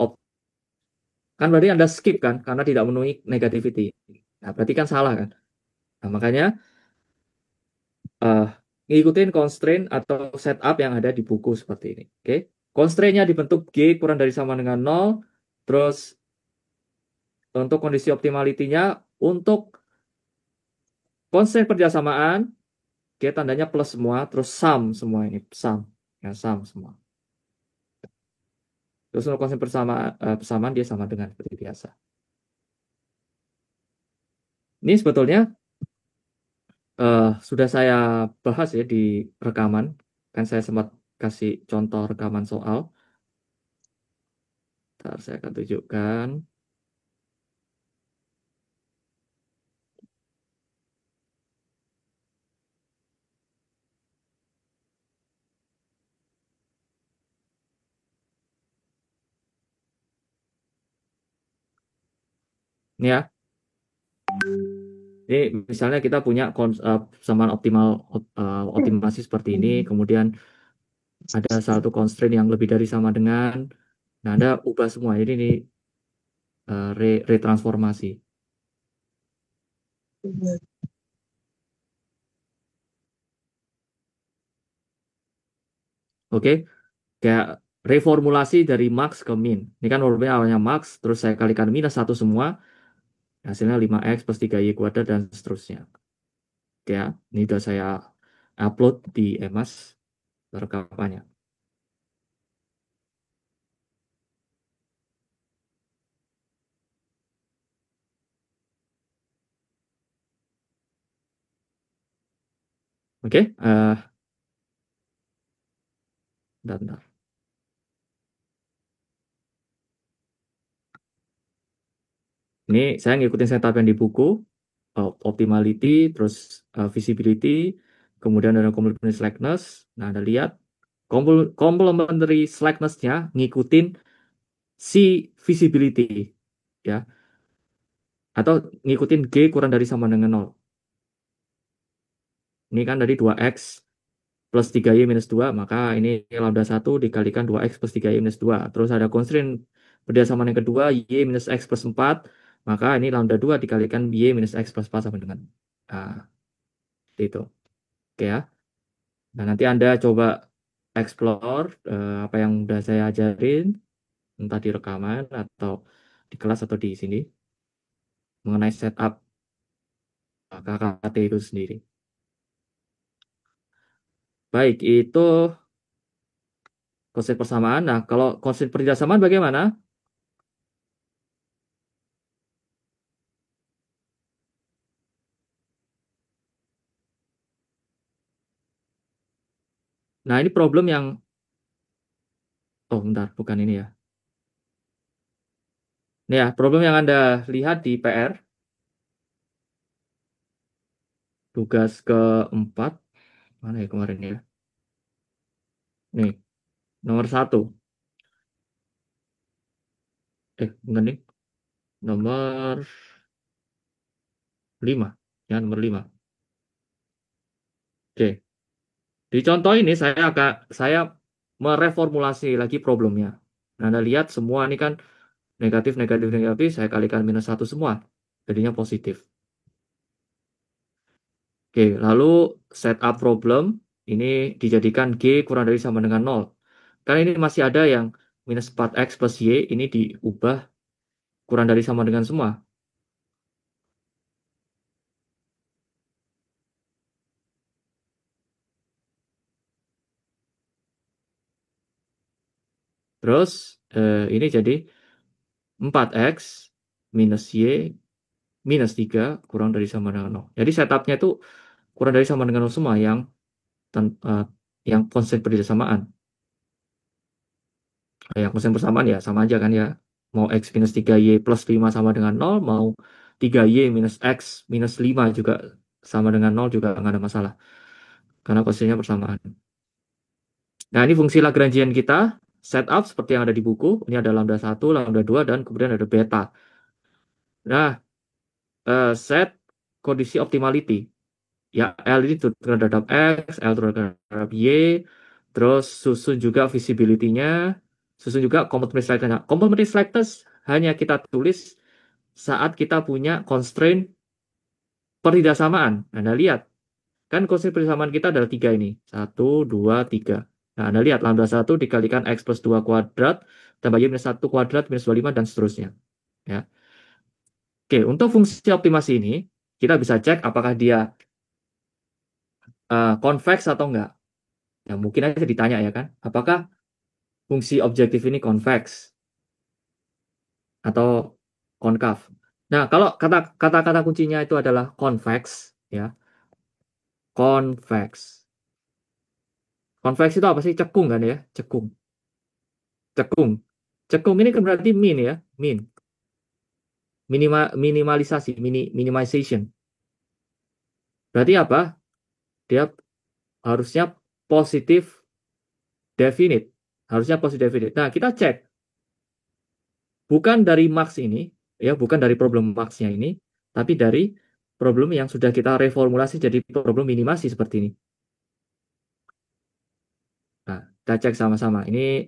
A: kan berarti Anda skip kan karena tidak memenuhi negativity. Nah, berarti kan salah kan. Nah, makanya uh, ngikutin constraint atau setup yang ada di buku seperti ini. Oke. Constraint-nya dibentuk G kurang dari sama dengan 0. Terus untuk kondisi optimality-nya untuk constraint perjasamaan G tandanya plus semua, terus sum semua ini, sum. Ya, sum semua. Terus untuk konsep persamaan dia sama dengan seperti biasa. Ini sebetulnya sudah saya bahas ya di rekaman. Kan saya sempat kasih contoh rekaman soal. Ntar saya akan tunjukkan. Ini ya. Ini misalnya kita punya persamaan optimasi seperti ini. Kemudian ada satu constraint yang lebih dari sama dengan. Nah, Anda ubah semua. Jadi ini retransformasi. Oke, kayak reformulasi dari max ke min. Ini kan formulanya awalnya max, terus saya kalikan minus 1 semua, hasilnya 5x plus 3y kuadrat dan seterusnya. Oke ya, ini sudah saya upload di EMAS rekamannya. Oke, bentar. Ini saya ngikutin setup yang di buku, optimality, terus visibility, kemudian ada complementary slackness. Nah, Anda lihat complementary slackness-nya ngikutin si visibility, ya, atau ngikutin G kurang dari sama dengan 0. Ini kan dari 2x plus 3y minus 2, maka ini lambda 1 dikalikan 2x plus 3y minus 2. Terus ada constraint berdasarkan yang kedua, y minus x plus 4, maka ini lambda 2 dikalikan y minus x plus 4 sama dengan itu. Oke ya. Nah, nanti Anda coba explore apa yang udah saya ajarin, entah di rekaman atau di kelas atau di sini, mengenai setup KKT itu sendiri. Baik, itu konsep persamaan. Nah, kalau konsep perjasamaan bagaimana? Nah, ini problem yang, oh bentar, bukan ini ya. Ini ya, problem yang Anda lihat di PR, tugas keempat, mana ya kemarin ya? Nih, nomor 1. Bukan nih, nomor 5. Ya, nomor 5. Oke, di contoh ini saya mereformulasi lagi problemnya. Nah, Anda lihat semua ini kan negatif, negatif, negatif, saya kalikan minus 1 semua. Jadinya positif. Oke, lalu setup problem ini dijadikan G kurang dari sama dengan 0. Karena ini masih ada yang minus 4x plus Y, ini diubah kurang dari sama dengan semua. Terus ini jadi 4x minus Y minus 3 kurang dari sama dengan 0. Jadi setupnya itu kurang dari sama dengan 0 semua yang yang konsisten persamaan. Yang konsisten persamaan ya sama aja kan ya. Mau X minus 3Y plus 5 sama dengan 0, mau 3Y minus X minus 5 juga sama dengan 0 juga nggak ada masalah. Karena konsistennya persamaan. Nah, ini fungsi Lagrangian kita, setup seperti yang ada di buku. Ini ada lambda 1, lambda 2, dan kemudian ada beta. Nah, set kondisi optimality. Ya, L ini turun terhadap X, L turun terhadap Y, terus susun juga visibility-nya, susun juga complementary selection-nya. Complementary selection hanya kita tulis saat kita punya constraint pertidaksamaan. Nah, Anda lihat, kan constraint pertidaksamaan kita adalah 3 ini. 1, 2, 3. Nah, Anda lihat, lambda 1 dikalikan X plus 2 kuadrat, tambah Y minus 1 kuadrat, minus 25, dan seterusnya. Ya. Oke, untuk fungsi optimasi ini, kita bisa cek apakah dia convex atau enggak. Ya, mungkin aja ditanya ya kan, apakah fungsi objektif ini convex atau konkav. Nah, kalau kata-kata kuncinya itu adalah convex, ya, convex. Convex itu apa sih? Cekung kan ya? Cekung. Cekung. Cekung ini kan berarti min ya, min. Minimalisasi, minimization. Berarti apa? Dia harusnya positif definite. Harusnya positif definite. Nah, kita cek. Bukan dari max ini, ya, bukan dari problem max-nya ini, tapi dari problem yang sudah kita reformulasi jadi problem minimasi seperti ini. Nah, kita cek sama-sama. Ini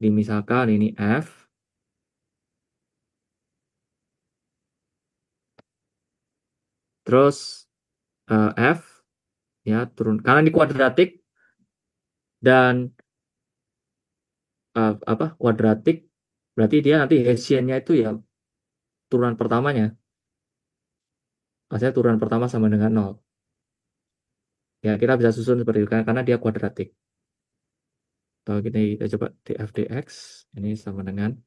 A: dimisalkan ini F. Terus F ya turun karena ini kuadratik dan apa kuadratik berarti dia nanti Hessian-nya itu ya turunan pertamanya. Maksudnya turunan pertama sama dengan 0. Ya, kita bisa susun seperti itu karena dia kuadratik. Kalau kita coba df dx ini sama dengan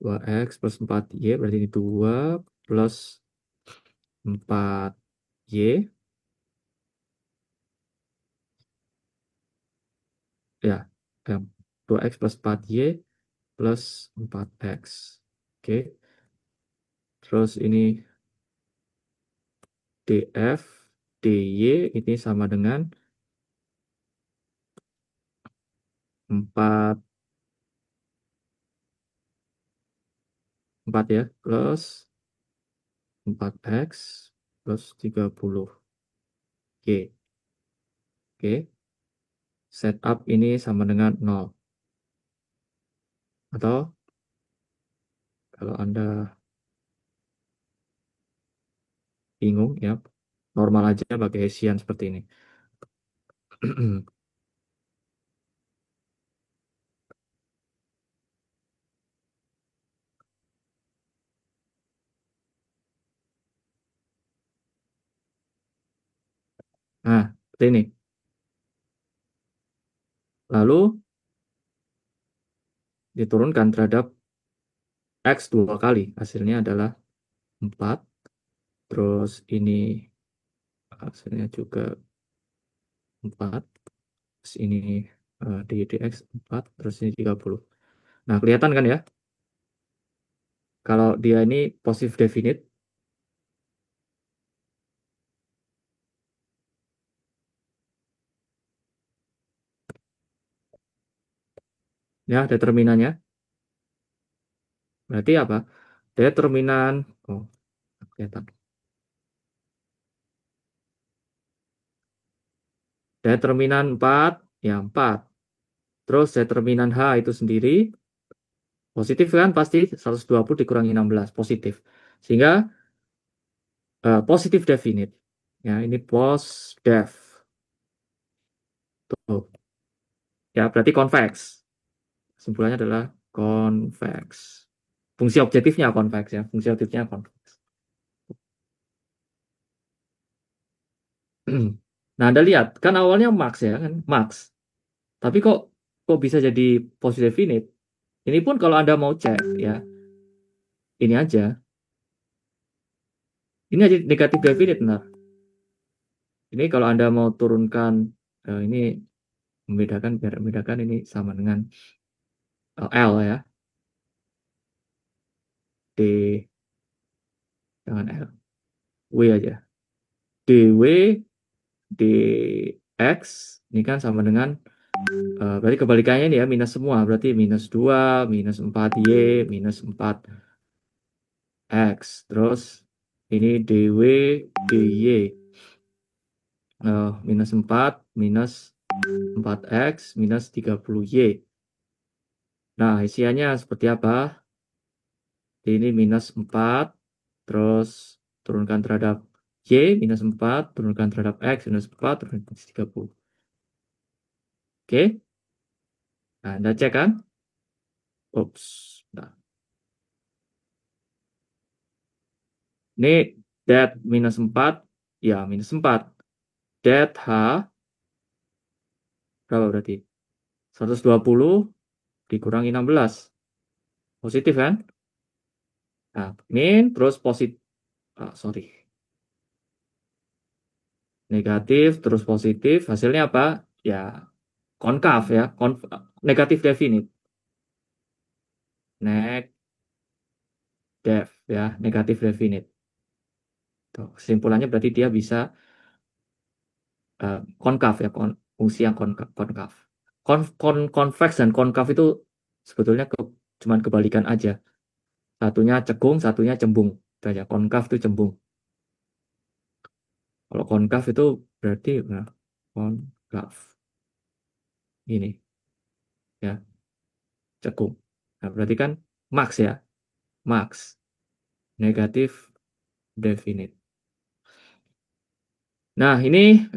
A: 2x plus 4y berarti ini 2 plus 4y ya 2x plus 4y plus 4x. Oke. Terus ini df dy ini sama dengan 4 ya plus 4x plus 30 y. Oke. Setup ini sama dengan 0. Atau kalau Anda bingung ya, normal aja pakai Hessian seperti ini. Nah, seperti ini. Lalu diturunkan terhadap X 2 kali. Hasilnya adalah 4. Terus ini hasilnya juga 4. Terus ini dx 4. Terus ini 30. Nah, kelihatan kan ya? Kalau dia ini positive definite. Ya, determinannya. Berarti apa? Determinan. Oh, kelihatan. Determinan 4. Ya, 4. Terus determinan H itu sendiri. Positif kan pasti 120 dikurangi 16. Positif. Sehingga positif definite. Ya, ini pos def. Tuh. Ya, berarti convex. Kesimpulannya adalah convex. Fungsi objektifnya convex ya. Fungsi objektifnya convex. Nah, Anda lihat, kan awalnya max ya kan, max. Tapi kok bisa jadi positive definite? Ini pun kalau Anda mau cek ya, ini aja. Ini aja negatif definite, benar. Ini kalau Anda mau turunkan, ini membedakan, biar membedakan ini sama dengan L ya. D, jangan L. W aja. DW, DX, ini kan sama dengan, berarti kebalikannya ini ya, minus semua. Berarti minus 2, minus 4Y, minus 4X. Terus ini DW, DY. Minus 4, minus 4X, minus 30Y. Nah, isiannya seperti apa? Ini minus 4, terus turunkan terhadap Y, minus 4, turunkan terhadap X, minus 4, turunkan minus 30. Oke? Nah, Anda cek kan? Ups. Nah, ini dat minus 4, ya minus 4. Dat H, berapa berarti? 120 dikurangi 16. Positif kan? Nah, min, terus positif. Sorry. Negatif, terus positif. Hasilnya apa? Ya, konkav ya. Negatif definite. Neg, def ya. Negatif definite. Tuh, kesimpulannya berarti dia bisa konkav ya. Fungsi yang konkav. Convex dan konkav itu sebetulnya cuman kebalikan aja. Satunya cekung, satunya cembung. Itu aja. Konkav itu cembung. Kalau konkav itu berarti konkav. Ini ya, cekung. Nah, berarti kan max ya. Max. Negatif definite. Nah, ini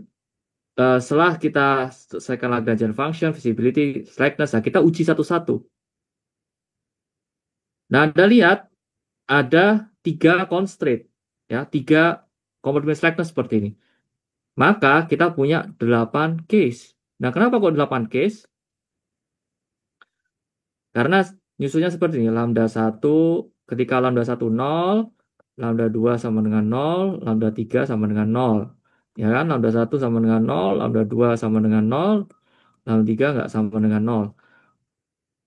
A: setelah kita selesaikan Lagrangian function, visibility, slackness, nah kita uji satu-satu. Nah, Anda lihat ada 3 constraint, ya, 3 kompartemen slackness seperti ini. Maka kita punya 8 case. Nah, kenapa kok 8 case? Karena nyusunnya seperti ini, lambda 1, ketika lambda 1 0, lambda 2 sama dengan 0, lambda 3 sama dengan 0. Ya kan, lambda 1 sama dengan 0, lambda 2 sama dengan 0, lambda 3 nggak sama dengan 0.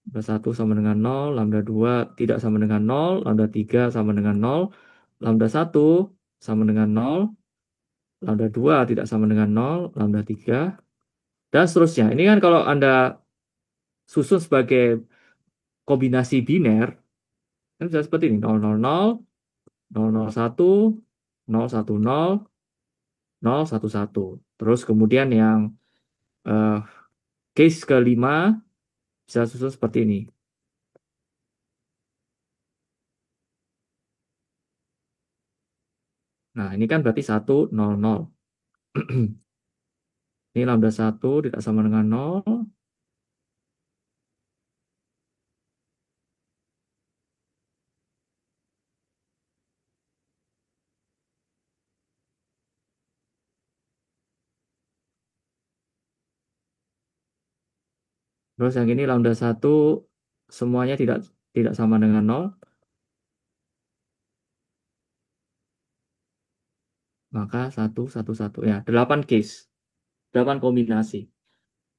A: Lambda 1 sama dengan 0, lambda 2 tidak sama dengan 0, lambda 3 sama dengan 0, lambda 1 sama dengan 0, lambda 2 tidak sama dengan 0, lambda 3, dan seterusnya. Ini kan kalau Anda susun sebagai kombinasi biner, kan bisa seperti ini, 0, 0, 0, 0, 0, 1, 0, 1, 0, 0, 1, 1. Terus kemudian yang case kelima bisa susun seperti ini. Nah, ini kan berarti 1, 0, 0. Ini lambda 1 tidak sama dengan 0. Terus yang ini lambda 1 semuanya tidak sama dengan 0. Maka 1, 1, 1. Ya, 8 case. 8 kombinasi.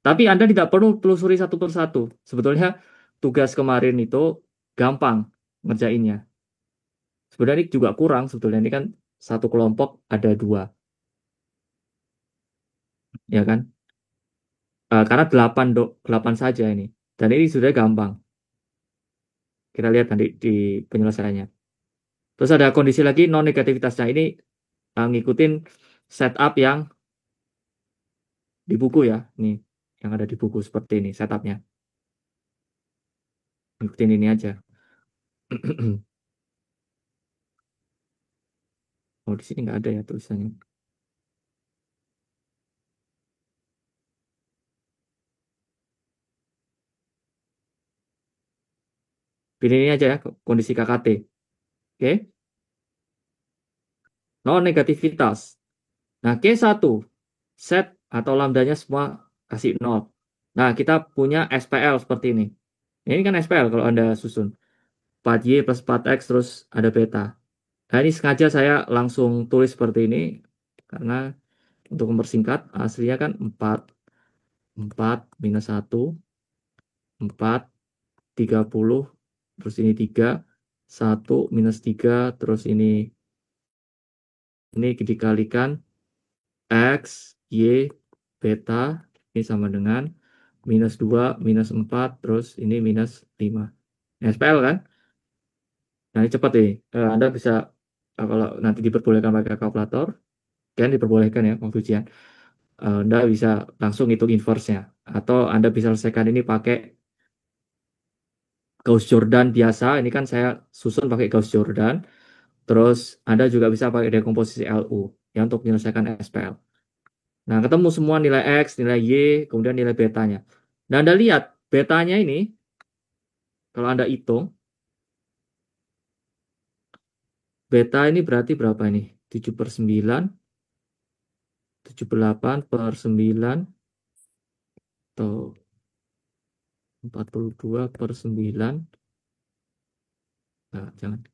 A: Tapi Anda tidak perlu telusuri satu persatu. Sebetulnya tugas kemarin itu gampang ngerjainnya. Sebenarnya ini juga kurang. Sebetulnya ini kan satu kelompok ada 2. Ya kan? Karena 8 saja ini. Dan ini sudah gampang. Kita lihat nanti di penyelesaiannya. Terus ada kondisi lagi non-negativitasnya. Ini ngikutin setup yang di buku ya. Nih, yang ada di buku seperti ini setupnya. Ngikutin ini aja. Oh, di sini nggak ada ya tulisannya. Pilih ini aja ya, kondisi KKT. Oke. Non-negativitas. Nah, Q1, set atau lambdanya semua kasih 0. Nah, kita punya SPL seperti ini. Ini kan SPL kalau Anda susun. 4Y plus 4X terus ada beta. Nah, ini sengaja saya langsung tulis seperti ini karena untuk mempersingkat, aslinya kan 4, 4 minus 1, 4, 30, terus ini 3, 1 minus 3, terus ini dikalikan X, Y, beta, ini sama dengan minus 2, minus 4, terus ini minus 5. SPL kan? Nah, ini cepat nih. Anda bisa, kalau nanti diperbolehkan pakai kalkulator, kan diperbolehkan ya, waktu ujian. Anda bisa langsung hitung inverse-nya. Atau Anda bisa selesaikan ini pakai Gauss Jordan biasa. Ini kan saya susun pakai Gauss Jordan. Terus Anda juga bisa pakai dekomposisi LU ya untuk menyelesaikan SPL. Nah, ketemu semua nilai X, nilai Y, kemudian nilai betanya. Nah, Anda lihat betanya ini, kalau Anda hitung, beta ini berarti berapa ini? 7/9, 78/9, atau 42/9. Nah, jangan.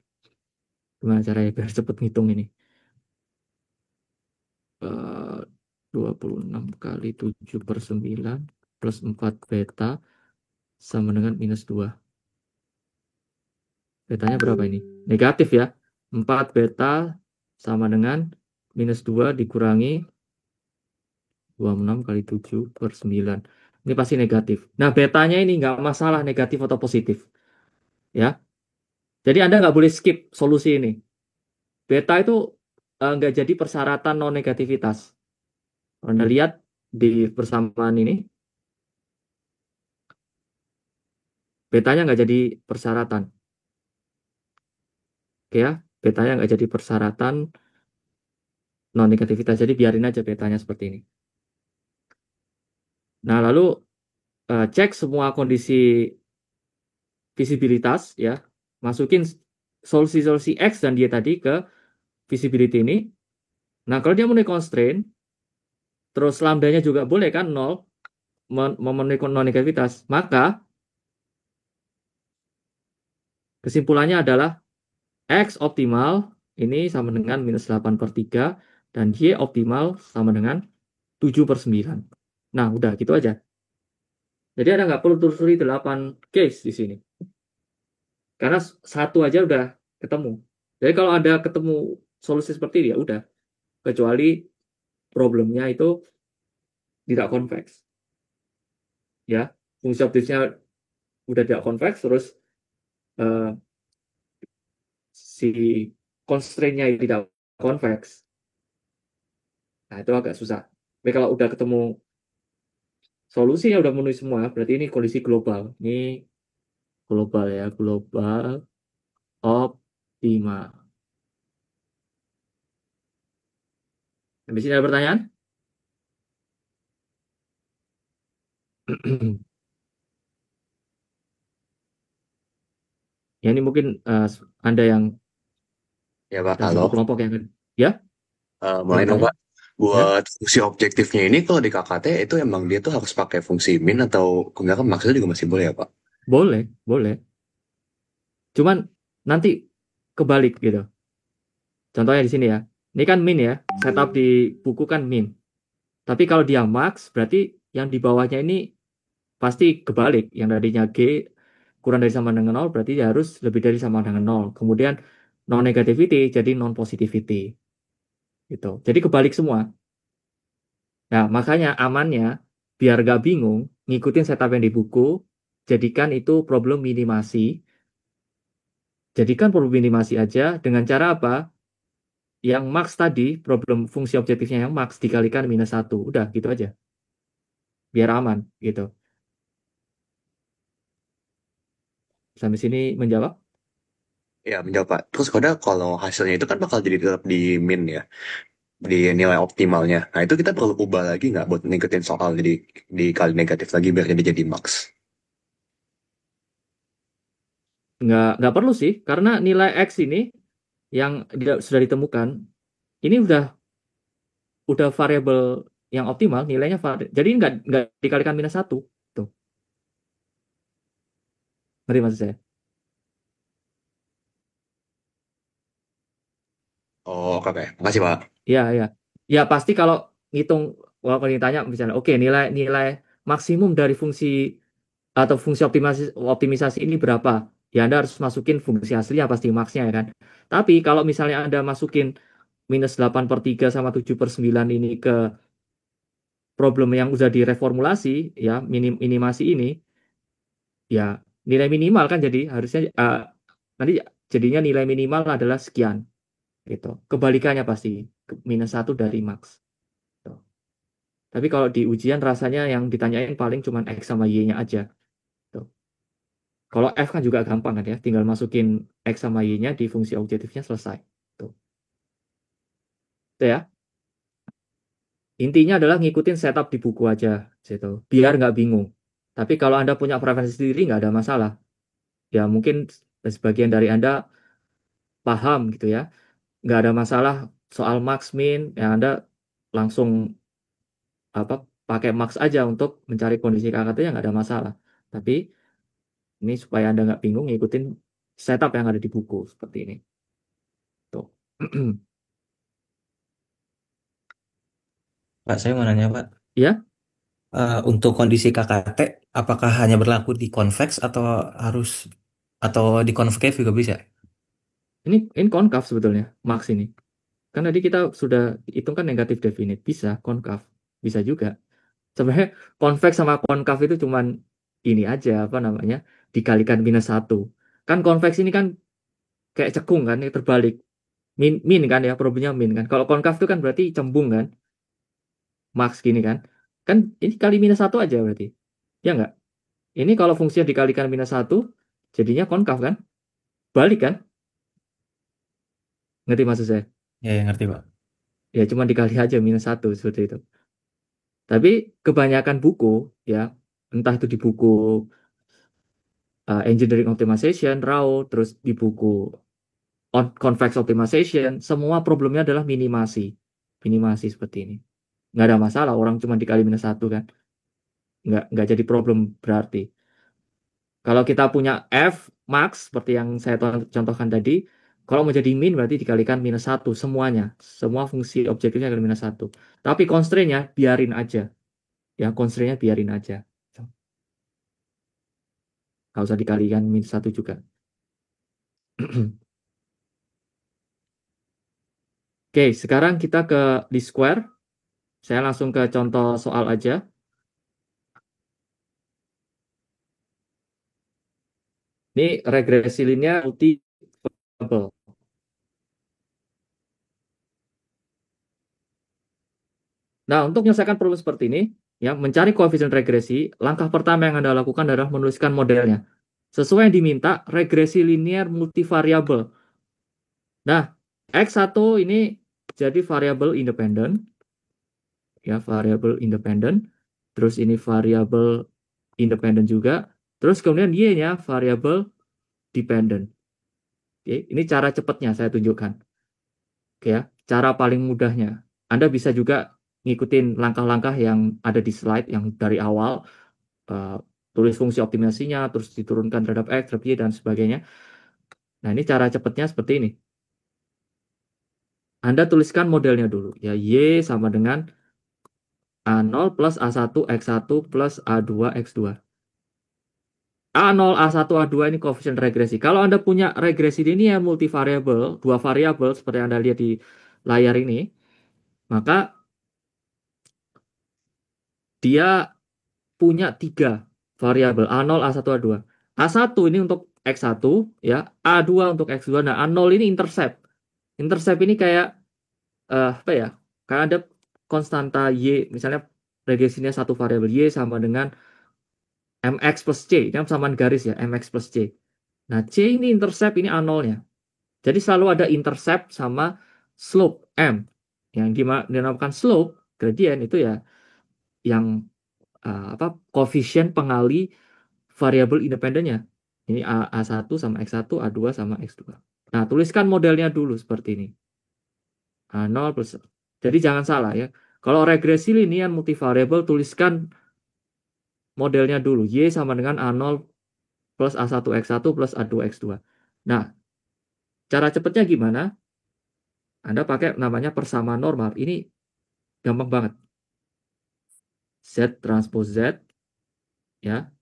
A: Gimana caranya biar cepet ngitung ini? 26 kali 7/9 plus 4 beta sama dengan minus 2. Betanya berapa ini? Negatif ya. 4 beta sama dengan minus 2 dikurangi 26 kali 7/9. Ini pasti negatif. Nah, betanya ini nggak masalah negatif atau positif. Ya. Jadi Anda nggak boleh skip solusi ini. Beta itu nggak jadi persyaratan non-negativitas. Anda lihat di persamaan ini, betanya nggak jadi persyaratan. Oke ya, betanya nggak jadi persyaratan non-negativitas. Jadi biarin aja betanya seperti ini. Nah, lalu cek semua kondisi visibilitas ya. Masukin solusi-solusi X dan Y tadi ke visibility ini. Nah, kalau dia memenuhi constraint, terus lambdanya juga boleh kan 0, memenuhi non-negativitas, maka kesimpulannya adalah X optimal ini sama dengan minus 8/3 dan Y optimal sama dengan 7/9. Nah, udah gitu aja. Jadi Anda nggak perlu telusuri 8 case di sini. Karena satu aja udah ketemu. Jadi kalau ada ketemu solusi seperti ini, ya udah. Kecuali problemnya itu tidak konveks. Ya, fungsi optisnya udah tidak konveks, terus eh, si constraint-nya tidak konveks. Nah, itu agak susah. Tapi kalau udah ketemu solusinya udah memenuhi semua, berarti ini kondisi global. Ini global ya, global optimal. Di sini ada pertanyaan? Ya, ini mungkin Anda yang
D: Ya Pak,
A: dan
D: halo.
A: satu kelompok yang ya mau
D: Mulai dong
A: bertanya
D: Pak.
A: ya.
D: Buat fungsi objektifnya ini kalau di KKT itu emang dia tuh harus pakai fungsi min atau enggak kan maksudnya juga masih boleh ya Pak?
A: Boleh, boleh. Cuman nanti kebalik gitu. Contohnya di sini ya. Ini kan min ya. Setup di buku kan min. Tapi kalau dia max berarti yang di bawahnya ini pasti kebalik. Yang tadinya G kurang dari sama dengan 0 berarti dia harus lebih dari sama dengan 0. Kemudian non negativity jadi non positivity gitu. Jadi kebalik semua. Nah, makanya amannya biar gak bingung ngikutin setup yang di buku, jadikan itu problem minimasi. Jadikan problem minimasi aja dengan cara apa? Yang max tadi, problem fungsi objektifnya yang max dikalikan minus 1. Udah, gitu aja. Biar aman, gitu. Sampai sini menjawab?
D: Ya menjawab Pak. Terus kalau hasilnya itu kan bakal jadi tetap di min ya, di nilai optimalnya. Nah itu kita perlu ubah lagi nggak buat ngikutin soal jadi dikali negatif lagi biar jadi max.
A: Nggak perlu sih, karena nilai X ini yang sudah ditemukan, ini udah variabel yang optimal, nilainya jadi nggak dikalikan minus 1. Tuh, ngerti maksud saya?
D: Oh oke, oke. Makasih Pak.
A: Ya, ya. Ya, pasti kalau ngitung, kalau ditanya misalnya, oke, nilai maksimum dari fungsi atau fungsi optimisasi ini berapa? Ya Anda harus masukin fungsi asli ya pasti maksnya ya kan. Tapi kalau misalnya Anda masukin -8/3 sama 7/9 ini ke problem yang udah direformulasi, ya minimasi ini, ya nilai minimal kan jadi harusnya nanti jadinya nilai minimal adalah sekian gitu. Kebalikannya pasti -1 dari max. Gitu. Tapi kalau di ujian rasanya yang ditanyain paling cuma X sama Y-nya aja. Gitu. Kalau F kan juga gampang kan ya, tinggal masukin X sama Y-nya di fungsi objektifnya selesai. Tuh. Itu ya. Intinya adalah ngikutin setup di buku aja, gitu. Biar nggak bingung. Tapi kalau Anda punya preferensi sendiri nggak ada masalah. Ya mungkin sebagian dari Anda paham gitu ya. Nggak ada masalah soal max min, ya Anda langsung apa pakai max aja untuk mencari kondisi KKT-nya nggak ada masalah. Tapi ini supaya Anda nggak bingung, ngikutin setup yang ada di buku seperti ini. Tuh.
C: Pak, saya mau nanya, Pak.
A: Ya,
C: Untuk kondisi KKT, apakah hanya berlaku di convex atau harus atau di concave juga bisa?
A: ini konkav sebetulnya max ini. Kan tadi kita sudah hitung kan negatif definite, bisa konkav, bisa juga. Sebenarnya convex sama konkav itu cuman ini aja apa namanya dikalikan -1. Kan convex ini kan kayak cekung kan, ini terbalik. Min kan ya, problemnya min kan. Kalau konkav itu kan berarti cembung kan, max gini kan. Kan ini kali -1 aja berarti. Ya nggak? Ini kalau fungsinya dikalikan -1, jadinya konkav kan? Balik kan? Ngerti maksud saya?
C: Ya, yang ngerti, Pak.
A: Ya cuma dikali aja -1 seperti itu. Tapi kebanyakan buku ya, entah itu di buku Engineering Optimization, RAW, terus di buku Convex Optimization, semua problemnya adalah minimasi. Minimasi seperti ini. Nggak ada masalah, orang cuma dikali -1 kan. Nggak jadi problem berarti. Kalau kita punya F, max, seperti yang saya contohkan tadi, kalau mau jadi min berarti dikalikan -1 semuanya. Semua fungsi objektifnya akan -1. Tapi constraint-nya biarin aja. Ya, constraint-nya biarin aja. Nggak usah dikalikan -1 juga. Oke, sekarang kita ke di square. Saya langsung ke contoh soal aja. Ini regresi linear multi variabel. Nah, untuk menyelesaikan problem seperti ini, ya, mencari koefisien regresi, langkah pertama yang Anda lakukan adalah menuliskan modelnya. Sesuai yang diminta, regresi linear multivariabel. Nah, X1 ini jadi variabel independen. Ya, variabel independen. Terus ini variabel independen juga. Terus kemudian Y-nya variabel dependen. Oke, ini cara cepatnya saya tunjukkan. Oke ya, cara paling mudahnya. Anda bisa juga ngikutin langkah-langkah yang ada di slide yang dari awal, eh, tulis fungsi optimasinya, terus diturunkan terhadap X, terhadap Y, dan sebagainya. Nah, ini cara cepatnya seperti ini. Anda tuliskan modelnya dulu. Ya, Y sama dengan A0 plus A1 X1 plus A2 X2. A0, A1, A2 ini koefisien regresi. Kalau Anda punya regresi ini ya multivariabel, dua variabel seperti yang Anda lihat di layar ini, maka dia punya tiga variabel A0, A1, A2. A1 ini untuk X1 ya, A2 untuk X2. Nah, A0 ini intercept. Intercept ini kayak apa ya? Kayak ada konstanta Y, misalnya regresinya satu variabel Y sama dengan MX plus C. Ini samaan garis ya, MX plus C. Nah, C ini intercept, ini A0-nya. Jadi selalu ada intercept sama slope M. Yang dinamakan slope, gradient itu ya yang apa koefisien pengali variabel independennya. Ini A1 sama X1, A2 sama X2. Nah, tuliskan modelnya dulu seperti ini. A0 plus. Jadi jangan salah ya. Kalau regresi linear multivariabel, tuliskan modelnya dulu. Y sama dengan A0 plus A1 X1 plus A2 X2. Nah, cara cepatnya gimana? Anda pakai namanya persamaan normal. Ini gampang banget. Z transpose Z, ya.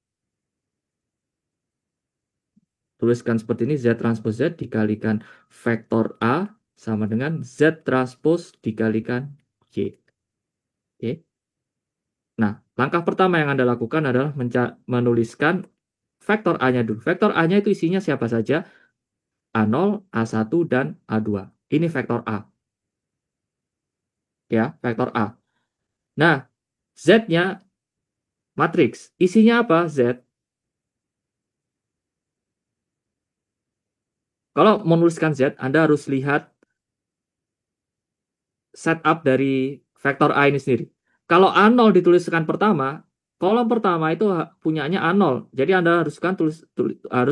A: Tuliskan seperti ini, Z transpose Z dikalikan vektor A sama dengan Z transpose dikalikan Y. Oke. Nah, langkah pertama yang Anda lakukan adalah menuliskan vektor A-nya dulu. Vektor A-nya itu isinya siapa saja? A0, A1, dan A2. Ini vektor A. Ya, vektor A. Nah, Z-nya matriks. Isinya apa? Z. Kalau menuliskan Z, Anda harus lihat setup dari vektor A ini sendiri. Kalau A0 dituliskan pertama, kolom pertama itu punyanya A0. Jadi Anda harus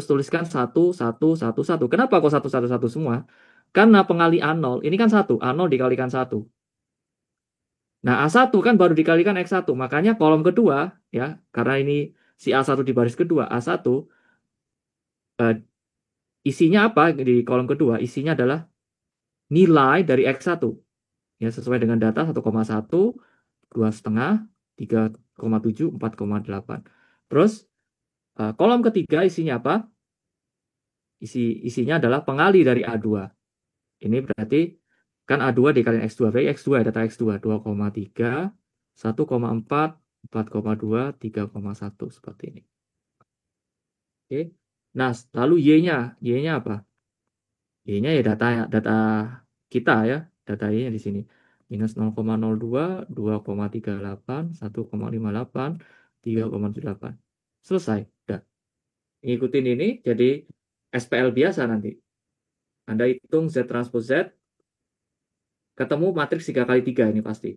A: tuliskan 1, 1, 1, 1. Kenapa kok 1, 1, 1 semua? Karena pengali A0, ini kan 1. A0 dikalikan 1. Nah, A1 kan baru dikalikan X1. Makanya kolom kedua, ya, karena ini si A1 di baris kedua, A1, isinya apa di kolom kedua? Isinya adalah nilai dari X1. Ya, sesuai dengan data 1,1, 2,5, 3,7, 4,8. Terus kolom ketiga isinya apa? Isinya adalah pengali dari A2. Ini berarti kan A2 dikalikan X2. Berarti X2 data X2 2,3, 1,4, 4,2, 3,1 seperti ini. Oke. Nah, lalu Y-nya apa? Y-nya ya data kita ya, data Y-nya di sini. Minus 0,02, 2,38, 1,58, 3,78. Selesai. Udah. Ngikutin ini jadi SPL biasa nanti. Anda hitung Z transpose Z, ketemu matriks 3 kali 3 ini pasti.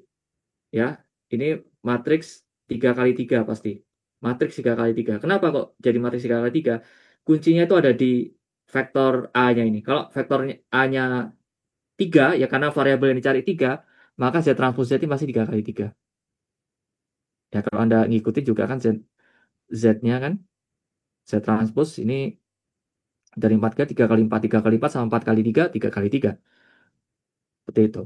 A: Ya, ini matriks 3 kali 3 pasti. Matriks 3 kali 3. Kenapa kok jadi matriks 3 kali 3? Kuncinya itu ada di vektor A-nya ini. Kalau vektor A-nya 3, ya karena variabel yang dicari 3, maka Z transpose Z ini pasti 3 kali 3. Ya, kalau Anda ngikutin juga kan Z-nya kan, Z transpose ini dari 4 ke 3 kali 4, 3 kali 4 sama 4 kali 3, 3 kali 3. Seperti itu.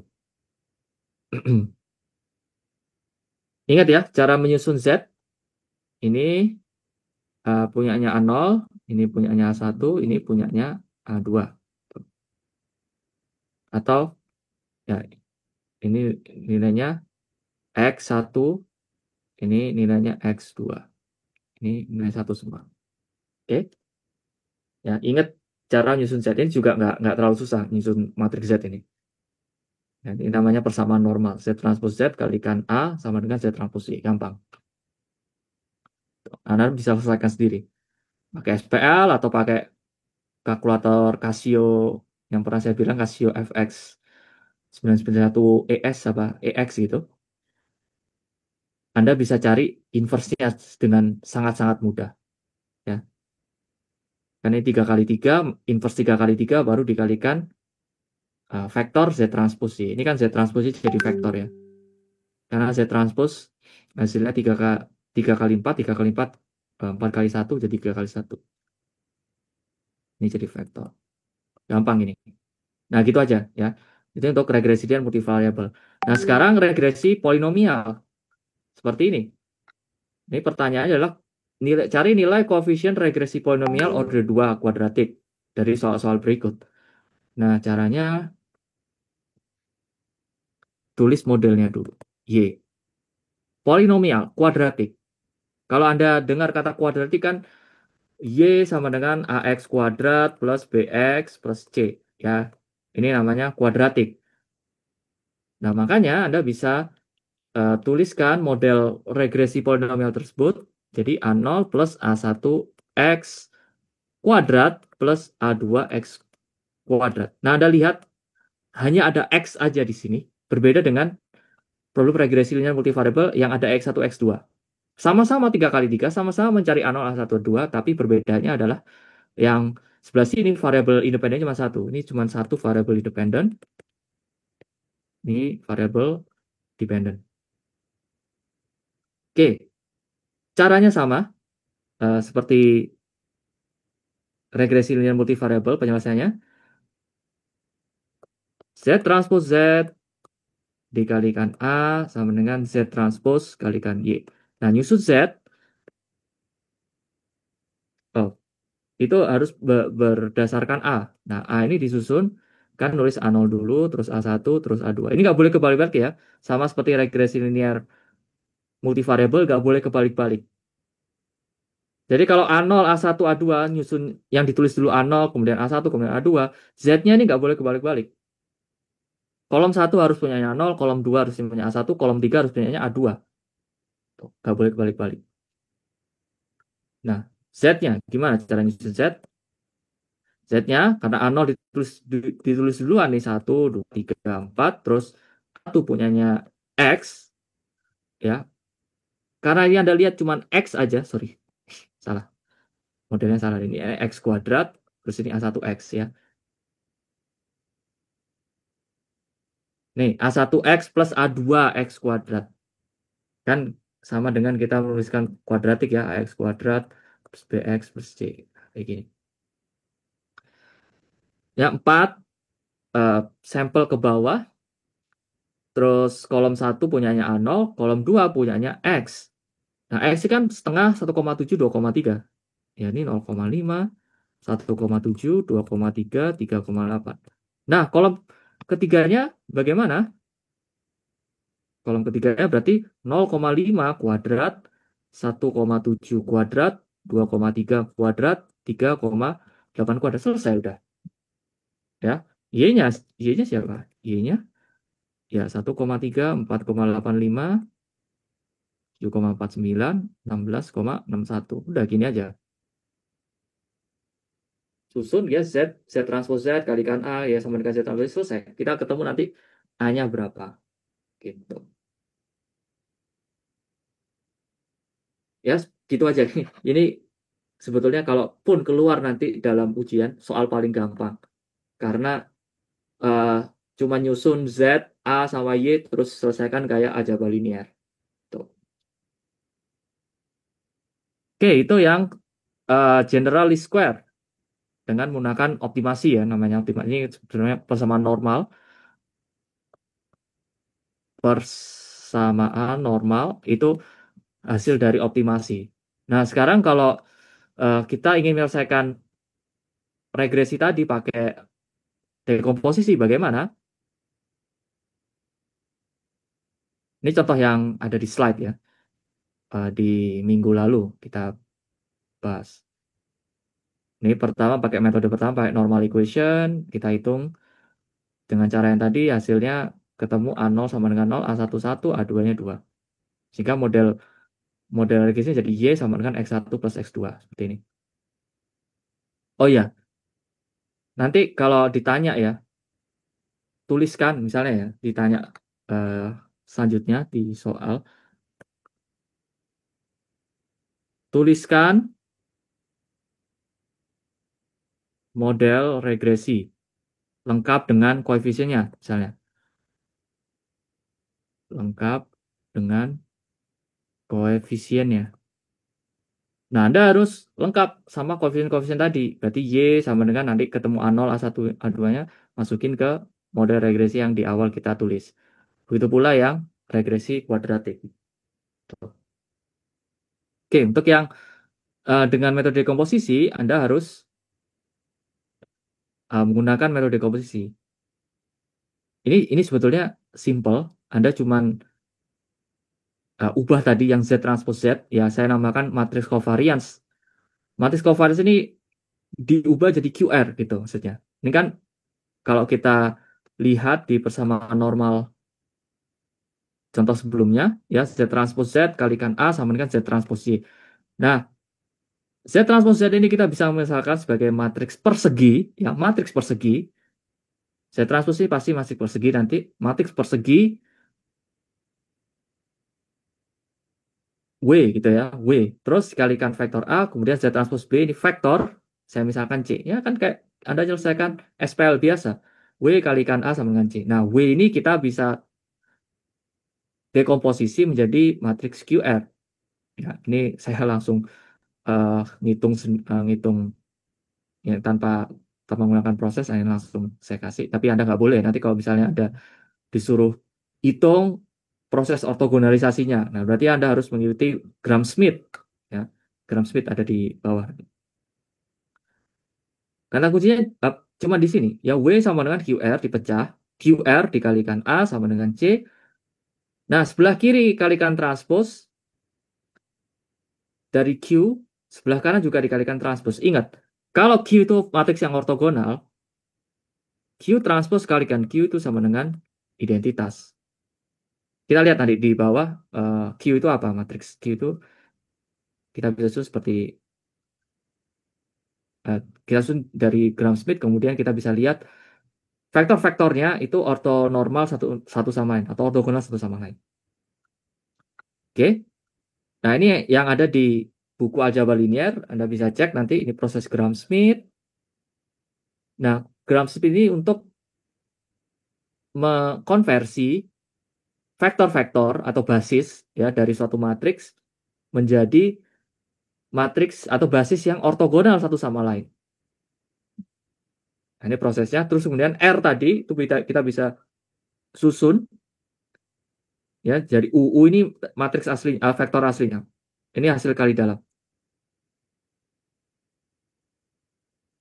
A: Ingat ya, cara menyusun Z. Ini punyanya A0, ini punyanya A1, ini punyanya A2. Atau ya ini nilainya X1, ini nilainya X2. Ini nilai 1 semua. Oke? Ya, ingat cara nyusun Z ini juga nggak terlalu susah nyusun matriks Z ini. Ya, ini namanya persamaan normal. Z transpose Z kalikan A sama dengan Z transpose Y. Gampang. Anda bisa selesaikan sendiri. Pakai SPL atau pakai kalkulator Casio yang pernah saya bilang, Casio FX 991 ES apa EX gitu. Anda bisa cari inverse-nya dengan sangat-sangat mudah. Ya. Karena ini 3 kali 3, inverse 3 kali 3 baru dikalikan vektor Z transpose Y. Ini kan Z transpose Y jadi vektor ya. Karena Z transpose hasilnya 3 kali 4, 3 kali 4, 4 kali 1 jadi 3 kali 1. Ini jadi vektor. Gampang ini. Nah, gitu aja ya. Itu untuk regresi dan multivariable. Nah, sekarang regresi polinomial. Seperti ini. Ini pertanyaannya adalah cari nilai koefisien regresi polinomial order 2 kuadratik dari soal-soal berikut. Nah, caranya tulis modelnya dulu. Y. Polinomial kuadratik. Kalau Anda dengar kata kuadratik kan Y sama dengan AX kuadrat plus BX plus C. Ya, ini namanya kuadratik. Nah, makanya Anda bisa tuliskan model regresi polinomial tersebut. Jadi A0 plus A1X kuadrat plus A2X kuadrat. Nah, Anda lihat hanya ada X aja di sini. Berbeda dengan problem regresi linear multivariable yang ada X1, X2. Sama-sama 3 kali 3, sama-sama mencari A0, A1, A2, tapi perbedaannya adalah yang sebelah sini variabel independen cuma satu. Ini cuma satu variabel independen. Ini variabel dependent. Oke, caranya sama seperti regresi linear multivariable penyelesaiannya. Z transpose Z dikalikan A sama dengan Z transpose kalikan Y. Nah, nyusun Z, oh, itu harus berdasarkan A. Nah, A ini disusun, kan nulis A0 dulu, terus A1, terus A2. Ini nggak boleh kebalik-balik ya. Sama seperti regresi linear multivariable, nggak boleh kebalik-balik. Jadi kalau A0, A1, A2, nyusun yang ditulis dulu A0, kemudian A1, kemudian A2, Z-nya ini nggak boleh kebalik-balik. Kolom 1 harus punyanya A0, kolom 2 harus punya A1, kolom 3 harus punyanya A2. Tuh, nggak boleh kebalik-balik. Nah, Z-nya, gimana cara nyusun Z? Z-nya, karena A0 ditulis duluan nih, 1, 2, 3, 4, terus 1 punyanya X, ya. Karena ini Anda lihat cuma X aja, sorry, salah. Modelnya salah, ini X kuadrat, terus ini A1X ya. Nih, A1X plus A2X kuadrat. Kan sama dengan kita menuliskan kuadratik ya, AX kuadrat plus BX plus C. Kayak gini. Ya, 4 sampel ke bawah, terus kolom 1 punyanya A0, kolom 2 punyanya X. Nah, X ini kan setengah 1,7, 2,3. Ya, ini 0,5, 1,7, 2,3, 3,8. Nah, kolom ketiganya bagaimana? Kolom ketiganya berarti 0,5 kuadrat, 1,7 kuadrat, 2,3 kuadrat, 3,8 kuadrat. Selesai udah. Ya. Y-nya, Y-nya siapa? Y-nya ya 1,3, 4,85, 7,49, 16,61. Udah gini aja. Susun ya Z, Z transpose Z kalikan A ya sama dengan Z transpose Z, selesai. Kita ketemu nanti A-nya berapa. Gitu. Ya, gitu aja. Ini sebetulnya kalaupun keluar nanti dalam ujian soal paling gampang. Karena eh, cuma nyusun Z, A sama Y terus selesaikan kayak aljabar linear. Tuh. Oke, itu yang general least square dengan menggunakan optimasi ya, namanya optimasi ini sebenarnya persamaan normal. Persamaan normal itu hasil dari optimasi. Nah, sekarang kalau kita ingin menyelesaikan regresi tadi pakai dekomposisi, bagaimana? Ini contoh yang ada di slide ya. Di minggu lalu kita bahas. Ini pertama pakai metode pertama pakai normal equation, kita hitung dengan cara yang tadi hasilnya ketemu A0 sama dengan 0, A1 1, A2-nya 2. Sehingga model model regresinya jadi Y sama dengan X1 plus X2 seperti ini. Oh iya, nanti kalau ditanya ya, tuliskan misalnya ya, ditanya selanjutnya di soal, tuliskan model regresi lengkap dengan koefisiennya misalnya. Lengkap dengan koefisiennya. Nah, Anda harus lengkap sama koefisien-koefisien tadi. Berarti Y sama dengan nanti ketemu A0, A1, A2-nya, masukin ke model regresi yang di awal kita tulis. Begitu pula yang regresi kuadratik. Oke, untuk yang dengan metode komposisi, Anda harus menggunakan metode komposisi. Ini sebetulnya simple. Anda cuman ubah tadi yang Z transpose Z, ya saya namakan matriks covariance. Matriks covariance ini diubah jadi QR gitu maksudnya. Ini kan kalau kita lihat di persamaan normal contoh sebelumnya, ya Z transpose Z kalikan A sama dengan Z transpose Y. Nah, Z transpose Z ini kita bisa misalkan sebagai matriks persegi, ya matriks persegi. Z transpose Y pasti matriks persegi nanti, matriks persegi W gitu ya, W. Terus dikalikan vektor A, kemudian Z transpose B ini vektor, saya misalkan C. Ya kan kayak Anda menyelesaikan SPL biasa. W kalikan A sama dengan C. Nah, W ini kita bisa dekomposisi menjadi matriks QR. Ya, ini saya langsung ngitung ya, tanpa menggunakan proses, saya langsung saya kasih. Tapi Anda nggak boleh. Nanti kalau misalnya Anda disuruh hitung proses ortogonalisasinya. Nah, berarti Anda harus mengikuti Gram-Schmidt. Ya. Gram-Schmidt ada di bawah. Karena kuncinya cuma di sini. Ya, W sama dengan QR dipecah. QR dikalikan A sama dengan C. Nah, sebelah kiri kalikan transpose. Dari Q, sebelah kanan juga dikalikan transpose. Ingat, kalau Q itu matriks yang ortogonal, Q transpose kalikan Q itu sama dengan identitas. Kita lihat nanti di bawah, Q itu apa? Matriks Q itu kita bisa susun seperti kita susun dari Gram-Schmidt, kemudian kita bisa lihat vektor-vektornya itu ortonormal satu sama lain atau ortogonal satu sama lain. Oke. Nah, ini yang ada di buku aljabar linear, Anda bisa cek nanti ini proses Gram-Schmidt. Nah, Gram-Schmidt ini untuk mengkonversi vektor-vektor atau basis ya dari suatu matriks menjadi matriks atau basis yang ortogonal satu sama lain. Nah, ini prosesnya. Terus kemudian R tadi itu kita bisa susun ya. Jadi UU ini matriks asli, vektor aslinya. Ini hasil kali dalam.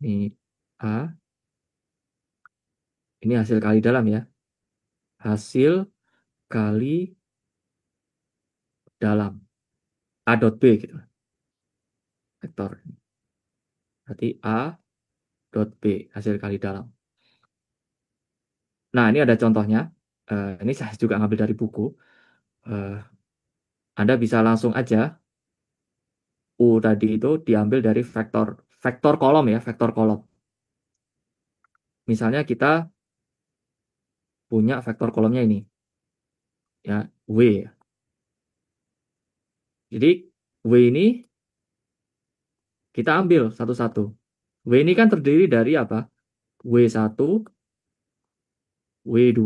A: Ini A. Ini hasil kali dalam ya. Hasil kali dalam. A dot B gitu. Vektor. Berarti A dot B hasil kali dalam. Nah, ini ada contohnya. Ini saya juga ngambil dari buku. Anda bisa langsung aja U tadi itu diambil dari vektor kolom ya, vektor kolom. Misalnya kita punya vektor kolomnya ini. Ya, W. Jadi W ini kita ambil satu-satu. W ini kan terdiri dari apa? W1, W2,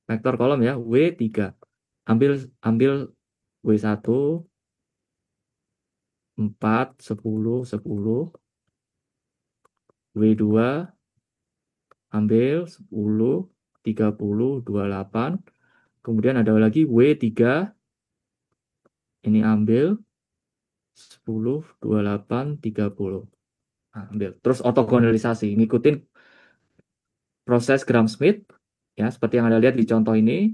A: vektor kolom ya, W3. Ambil W1, 4, 10, 10. W2 ambil 10, 30, 28. Kemudian ada lagi W3. Ini ambil 10, 28, 30. Nah, ambil. Terus ortogonalisasi. Ngikutin proses Gram-Schmidt. Ya, seperti yang Anda lihat di contoh ini.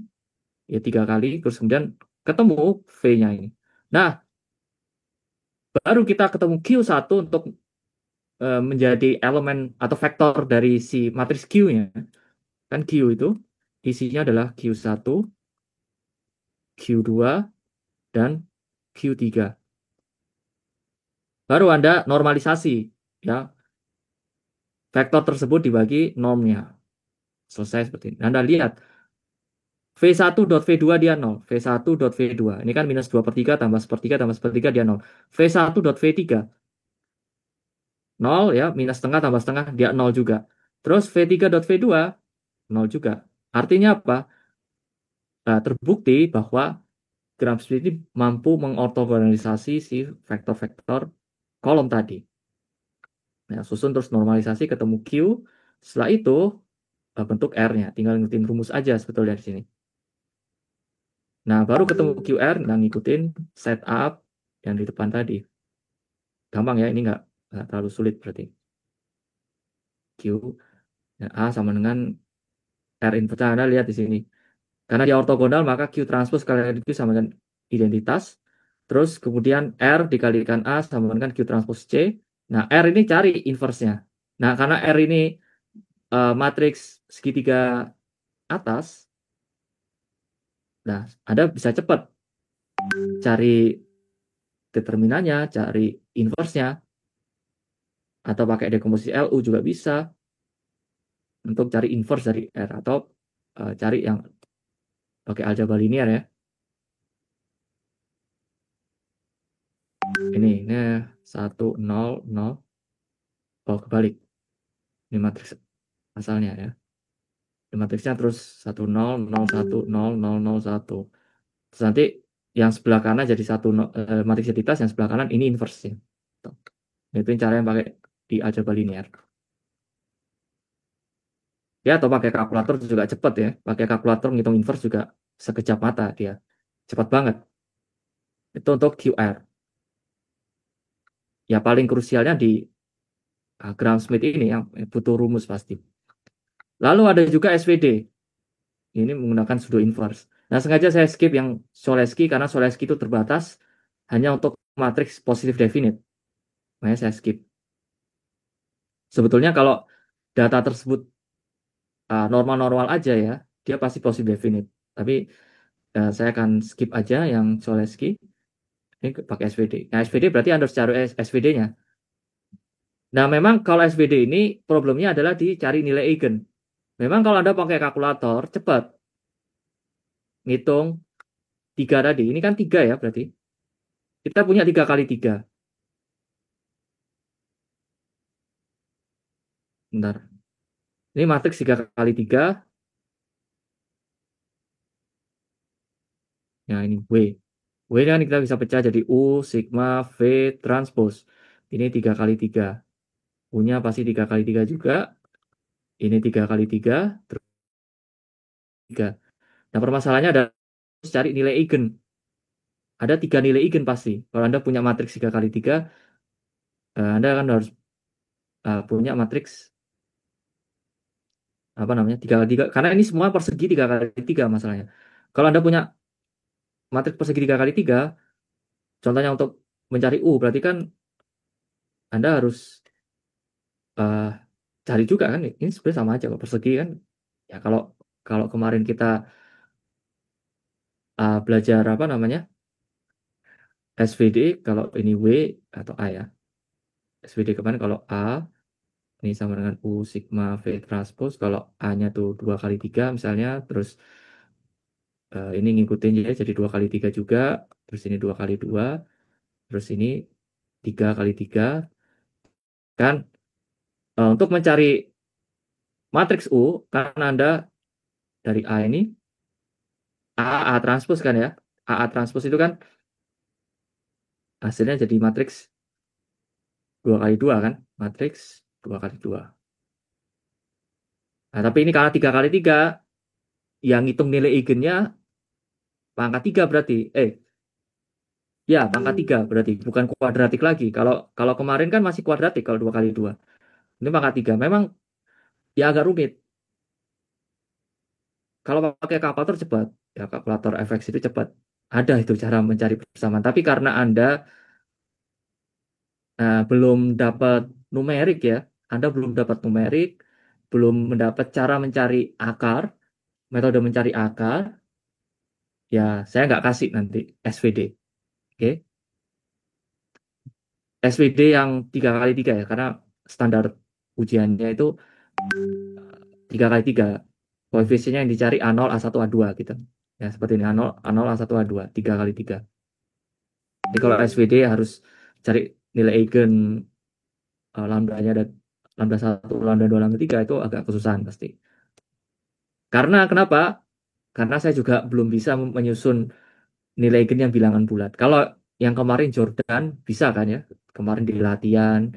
A: Ya, 3 kali. Terus kemudian ketemu V-nya ini. Nah, baru kita ketemu Q1 untuk menjadi elemen atau vektor dari si matriks Q-nya. Kan Q itu isinya adalah Q1, Q2, dan Q3. Baru Anda normalisasi. Ya, vektor tersebut dibagi normnya. Selesai seperti ini. Anda lihat, V1.V2 dia 0. V1.V2. Ini kan minus 2/3 tambah 1/3 tambah 1/3 dia 0. V1.V3. 0 ya, minus setengah tambah setengah dia 0 juga. Terus V3.V2. 0 juga. Artinya apa? Nah, terbukti bahwa Gram-Schmidt ini mampu mengortogonalisasi si vektor-vektor kolom tadi. Nah, susun terus normalisasi ketemu Q. Setelah itu bentuk R-nya. Tinggal ngikutin rumus aja sebetulnya di sini. Nah, baru ketemu QR, nah ngikutin setup yang di depan tadi. Gampang ya, ini nggak terlalu sulit berarti. Q, ya, A sama dengan R inverse. Nah, Anda lihat di sini. Karena dia ortogonal, maka Q transpose kalian itu sama dengan identitas. Terus kemudian R dikalikan A sama dengan Q transpose C. Nah, R ini cari inverse-nya. Nah, karena R ini matriks segitiga atas, nah, Anda bisa cepat cari determinannya, cari inverse-nya, atau pakai dekomposisi LU juga bisa untuk cari inverse dari R, atau cari yang pakai aljabar linear ya. Ini 1, 0, 0. Oh, kebalik. Ini matriks asalnya ya. Ini matriksnya terus 1, 0, 0, 1, 0, 0, 0, 1. Terus nanti yang sebelah kanan jadi matriks identitas, yang sebelah kanan ini inverse-nya. Itu cara yang pakai di aljabar linear. Ya, atau pakai kalkulator juga cepet ya. Pakai kalkulator ngitung inverse juga sekejap mata dia. Cepat banget. Itu untuk QR. Ya paling krusialnya di Graham Smith ini yang butuh rumus pasti. Lalu ada juga SVD. Ini menggunakan pseudo inverse. Nah, sengaja saya skip yang Cholesky karena Cholesky itu terbatas hanya untuk matriks positif definite. Makanya saya skip. Sebetulnya kalau data tersebut normal-normal aja ya, dia pasti positif definite. Tapi saya akan skip aja yang Cholesky. Ini pakai SVD. Nah, SVD berarti Anda harus cari SVD-nya. Nah, memang kalau SVD ini problemnya adalah dicari nilai eigen. Memang kalau Anda pakai kalkulator, cepat. Ngitung 3 tadi. Ini kan 3 ya berarti. Kita punya 3 kali 3. Bentar. Ini matriks 3 kali 3. Ya, ini W. W ini kan kita bisa pecah jadi U, sigma, V, transpose. Ini 3 kali 3. U-nya pasti 3 kali 3 juga. Ini 3 kali 3. Terus 3. Nah, permasalahannya ada cari nilai eigen. Ada 3 nilai eigen pasti. Kalau Anda punya matriks 3 kali 3, Anda kan harus punya matriks apa namanya 3 kali 3. Karena ini semua persegi 3 kali 3 masalahnya. Kalau Anda punya matriks persegi 3 kali 3, contohnya untuk mencari U, berarti kan Anda harus cari juga kan. Ini sebenarnya sama aja kok, persegi kan. Ya kalau kemarin kita belajar apa namanya SVD, kalau ini W atau A ya. SVD kemarin kalau A ini sama dengan U sigma V transpose. Kalau A-nya tuh 2 kali 3 misalnya, terus ini ngikutin jadi 2 kali 3 juga, terus ini 2 kali 2, terus ini 3 kali 3 kan. Untuk mencari matriks U, karena Anda dari A ini A transpose kan ya. A transpose itu kan hasilnya jadi matriks 2 kali 2 kan. Matriks 2 kali 2. Nah, tapi ini karena 3 kali 3, yang ngitung nilai eigennya pangkat 3 berarti. Ya, pangkat 3 berarti. Bukan kuadratik lagi. Kalau kemarin kan masih kuadratik kalau 2 kali 2. Ini pangkat 3. Memang ya agak rumit. Kalau pakai kalkulator cepat. Ya, kalkulator FX itu cepat. Ada itu cara mencari persamaan. Tapi karena Anda belum dapat numerik ya, Anda belum dapat numerik, belum mendapat cara mencari akar, metode mencari akar, ya saya nggak kasih nanti SVD. Oke? SVD yang 3 kali 3 ya, karena standar ujiannya itu 3 kali 3. Koefisiennya yang dicari A0, A1, A2 gitu. Ya, seperti ini A0, A0, A1, A2, 3 kali 3. Jadi kalau SVD harus cari nilai eigen lambdanya ada lambda 1, lambda 2, lambda 3 itu agak kesusahan pasti. Karena kenapa? Karena saya juga belum bisa menyusun nilai eigen yang bilangan bulat. Kalau yang kemarin Jordan bisa kan ya? Kemarin di latihan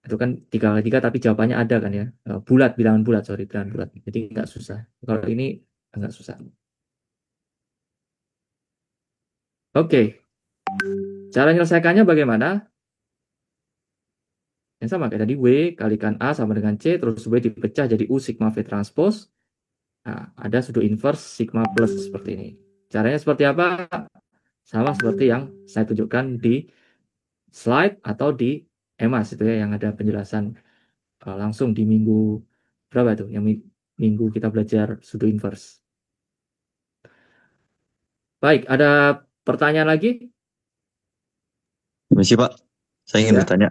A: itu kan 3 kali 3 tapi jawabannya ada kan ya. Bulat, bilangan bulat, sorry, bilangan bulat. Jadi nggak susah. Kalau ini agak susah. Oke. Cara menyelesaikannya bagaimana? Yang sama kayak tadi, W kalikan A sama dengan C, terus W dipecah jadi U sigma V transpose. Nah, ada pseudo inverse sigma plus seperti ini. Caranya seperti apa? Sama seperti yang saya tunjukkan di slide atau di EMAS itu ya, yang ada penjelasan langsung di minggu berapa itu? Yang minggu kita belajar pseudo inverse. Baik, ada pertanyaan lagi?
E: Permisi Pak, saya ingin
A: Ya.
E: bertanya.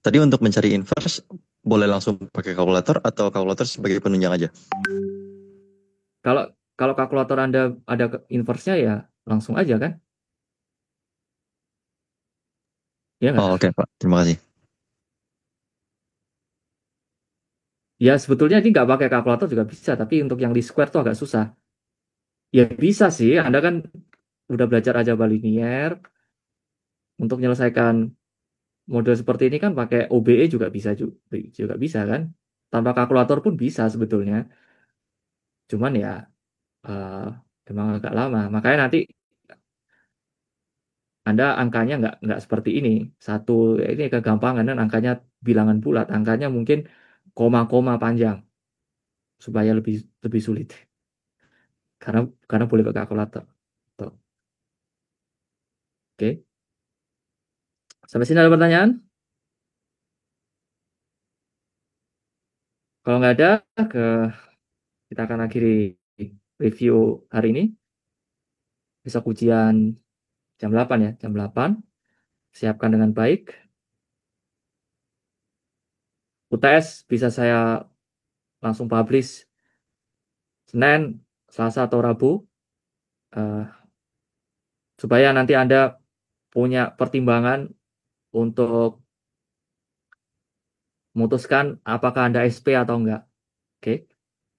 E: Tadi untuk mencari inverse, boleh langsung pakai kalkulator atau kalkulator sebagai penunjang aja?
A: Kalau kalkulator Anda ada inverse-nya ya langsung aja kan? Ya nggak?
E: Oh oke Pak, terima kasih.
A: Ya sebetulnya ini nggak pakai kalkulator juga bisa, tapi untuk yang least square tuh agak susah. Ya bisa sih, Anda kan udah belajar aljabar linier. Untuk menyelesaikan model seperti ini kan pakai OBE juga bisa kan? Tanpa kalkulator pun bisa sebetulnya. Cuman ya memang agak lama. Makanya nanti Anda angkanya nggak seperti ini. Satu, ini kegampangan dan angkanya bilangan bulat. Angkanya mungkin koma-koma panjang supaya lebih lebih sulit. Karena boleh pakai kalkulator. Tuh. Oke. Sampai sini ada pertanyaan? Kalau nggak ada, kita akan akhiri review hari ini. Besok ujian jam 8 ya, jam 8. Siapkan dengan baik. UTS bisa saya langsung publish Senin, Selasa atau Rabu, supaya nanti Anda punya pertimbangan untuk memutuskan apakah Anda SP atau enggak. Oke.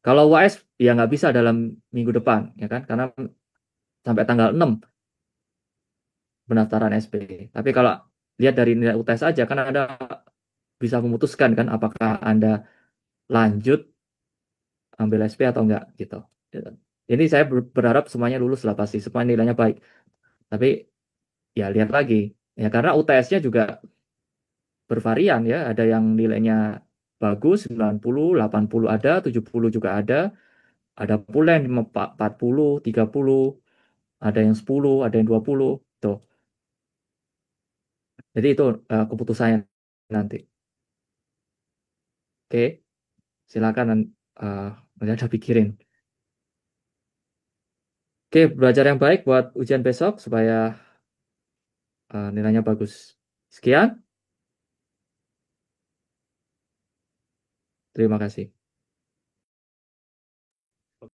A: Kalau UAS ya nggak bisa dalam minggu depan, ya kan? Karena sampai tanggal 6 pendaftaran SP. Tapi kalau lihat dari nilai UTS aja, kan Anda bisa memutuskan kan apakah Anda lanjut ambil SP atau enggak gitu. Jadi saya berharap semuanya lulus lah pasti, semua nilainya baik. Tapi ya lihat lagi, ya karena UTS-nya juga bervarian ya, ada yang nilainya bagus 90, 80 ada, 70 juga ada pula yang 40, 30, ada yang 10, ada yang 20 tuh. Jadi itu keputusannya nanti. Oke, silakan nanti ada pikirin. Oke, belajar yang baik buat ujian besok supaya nilainya bagus. Sekian, terima kasih.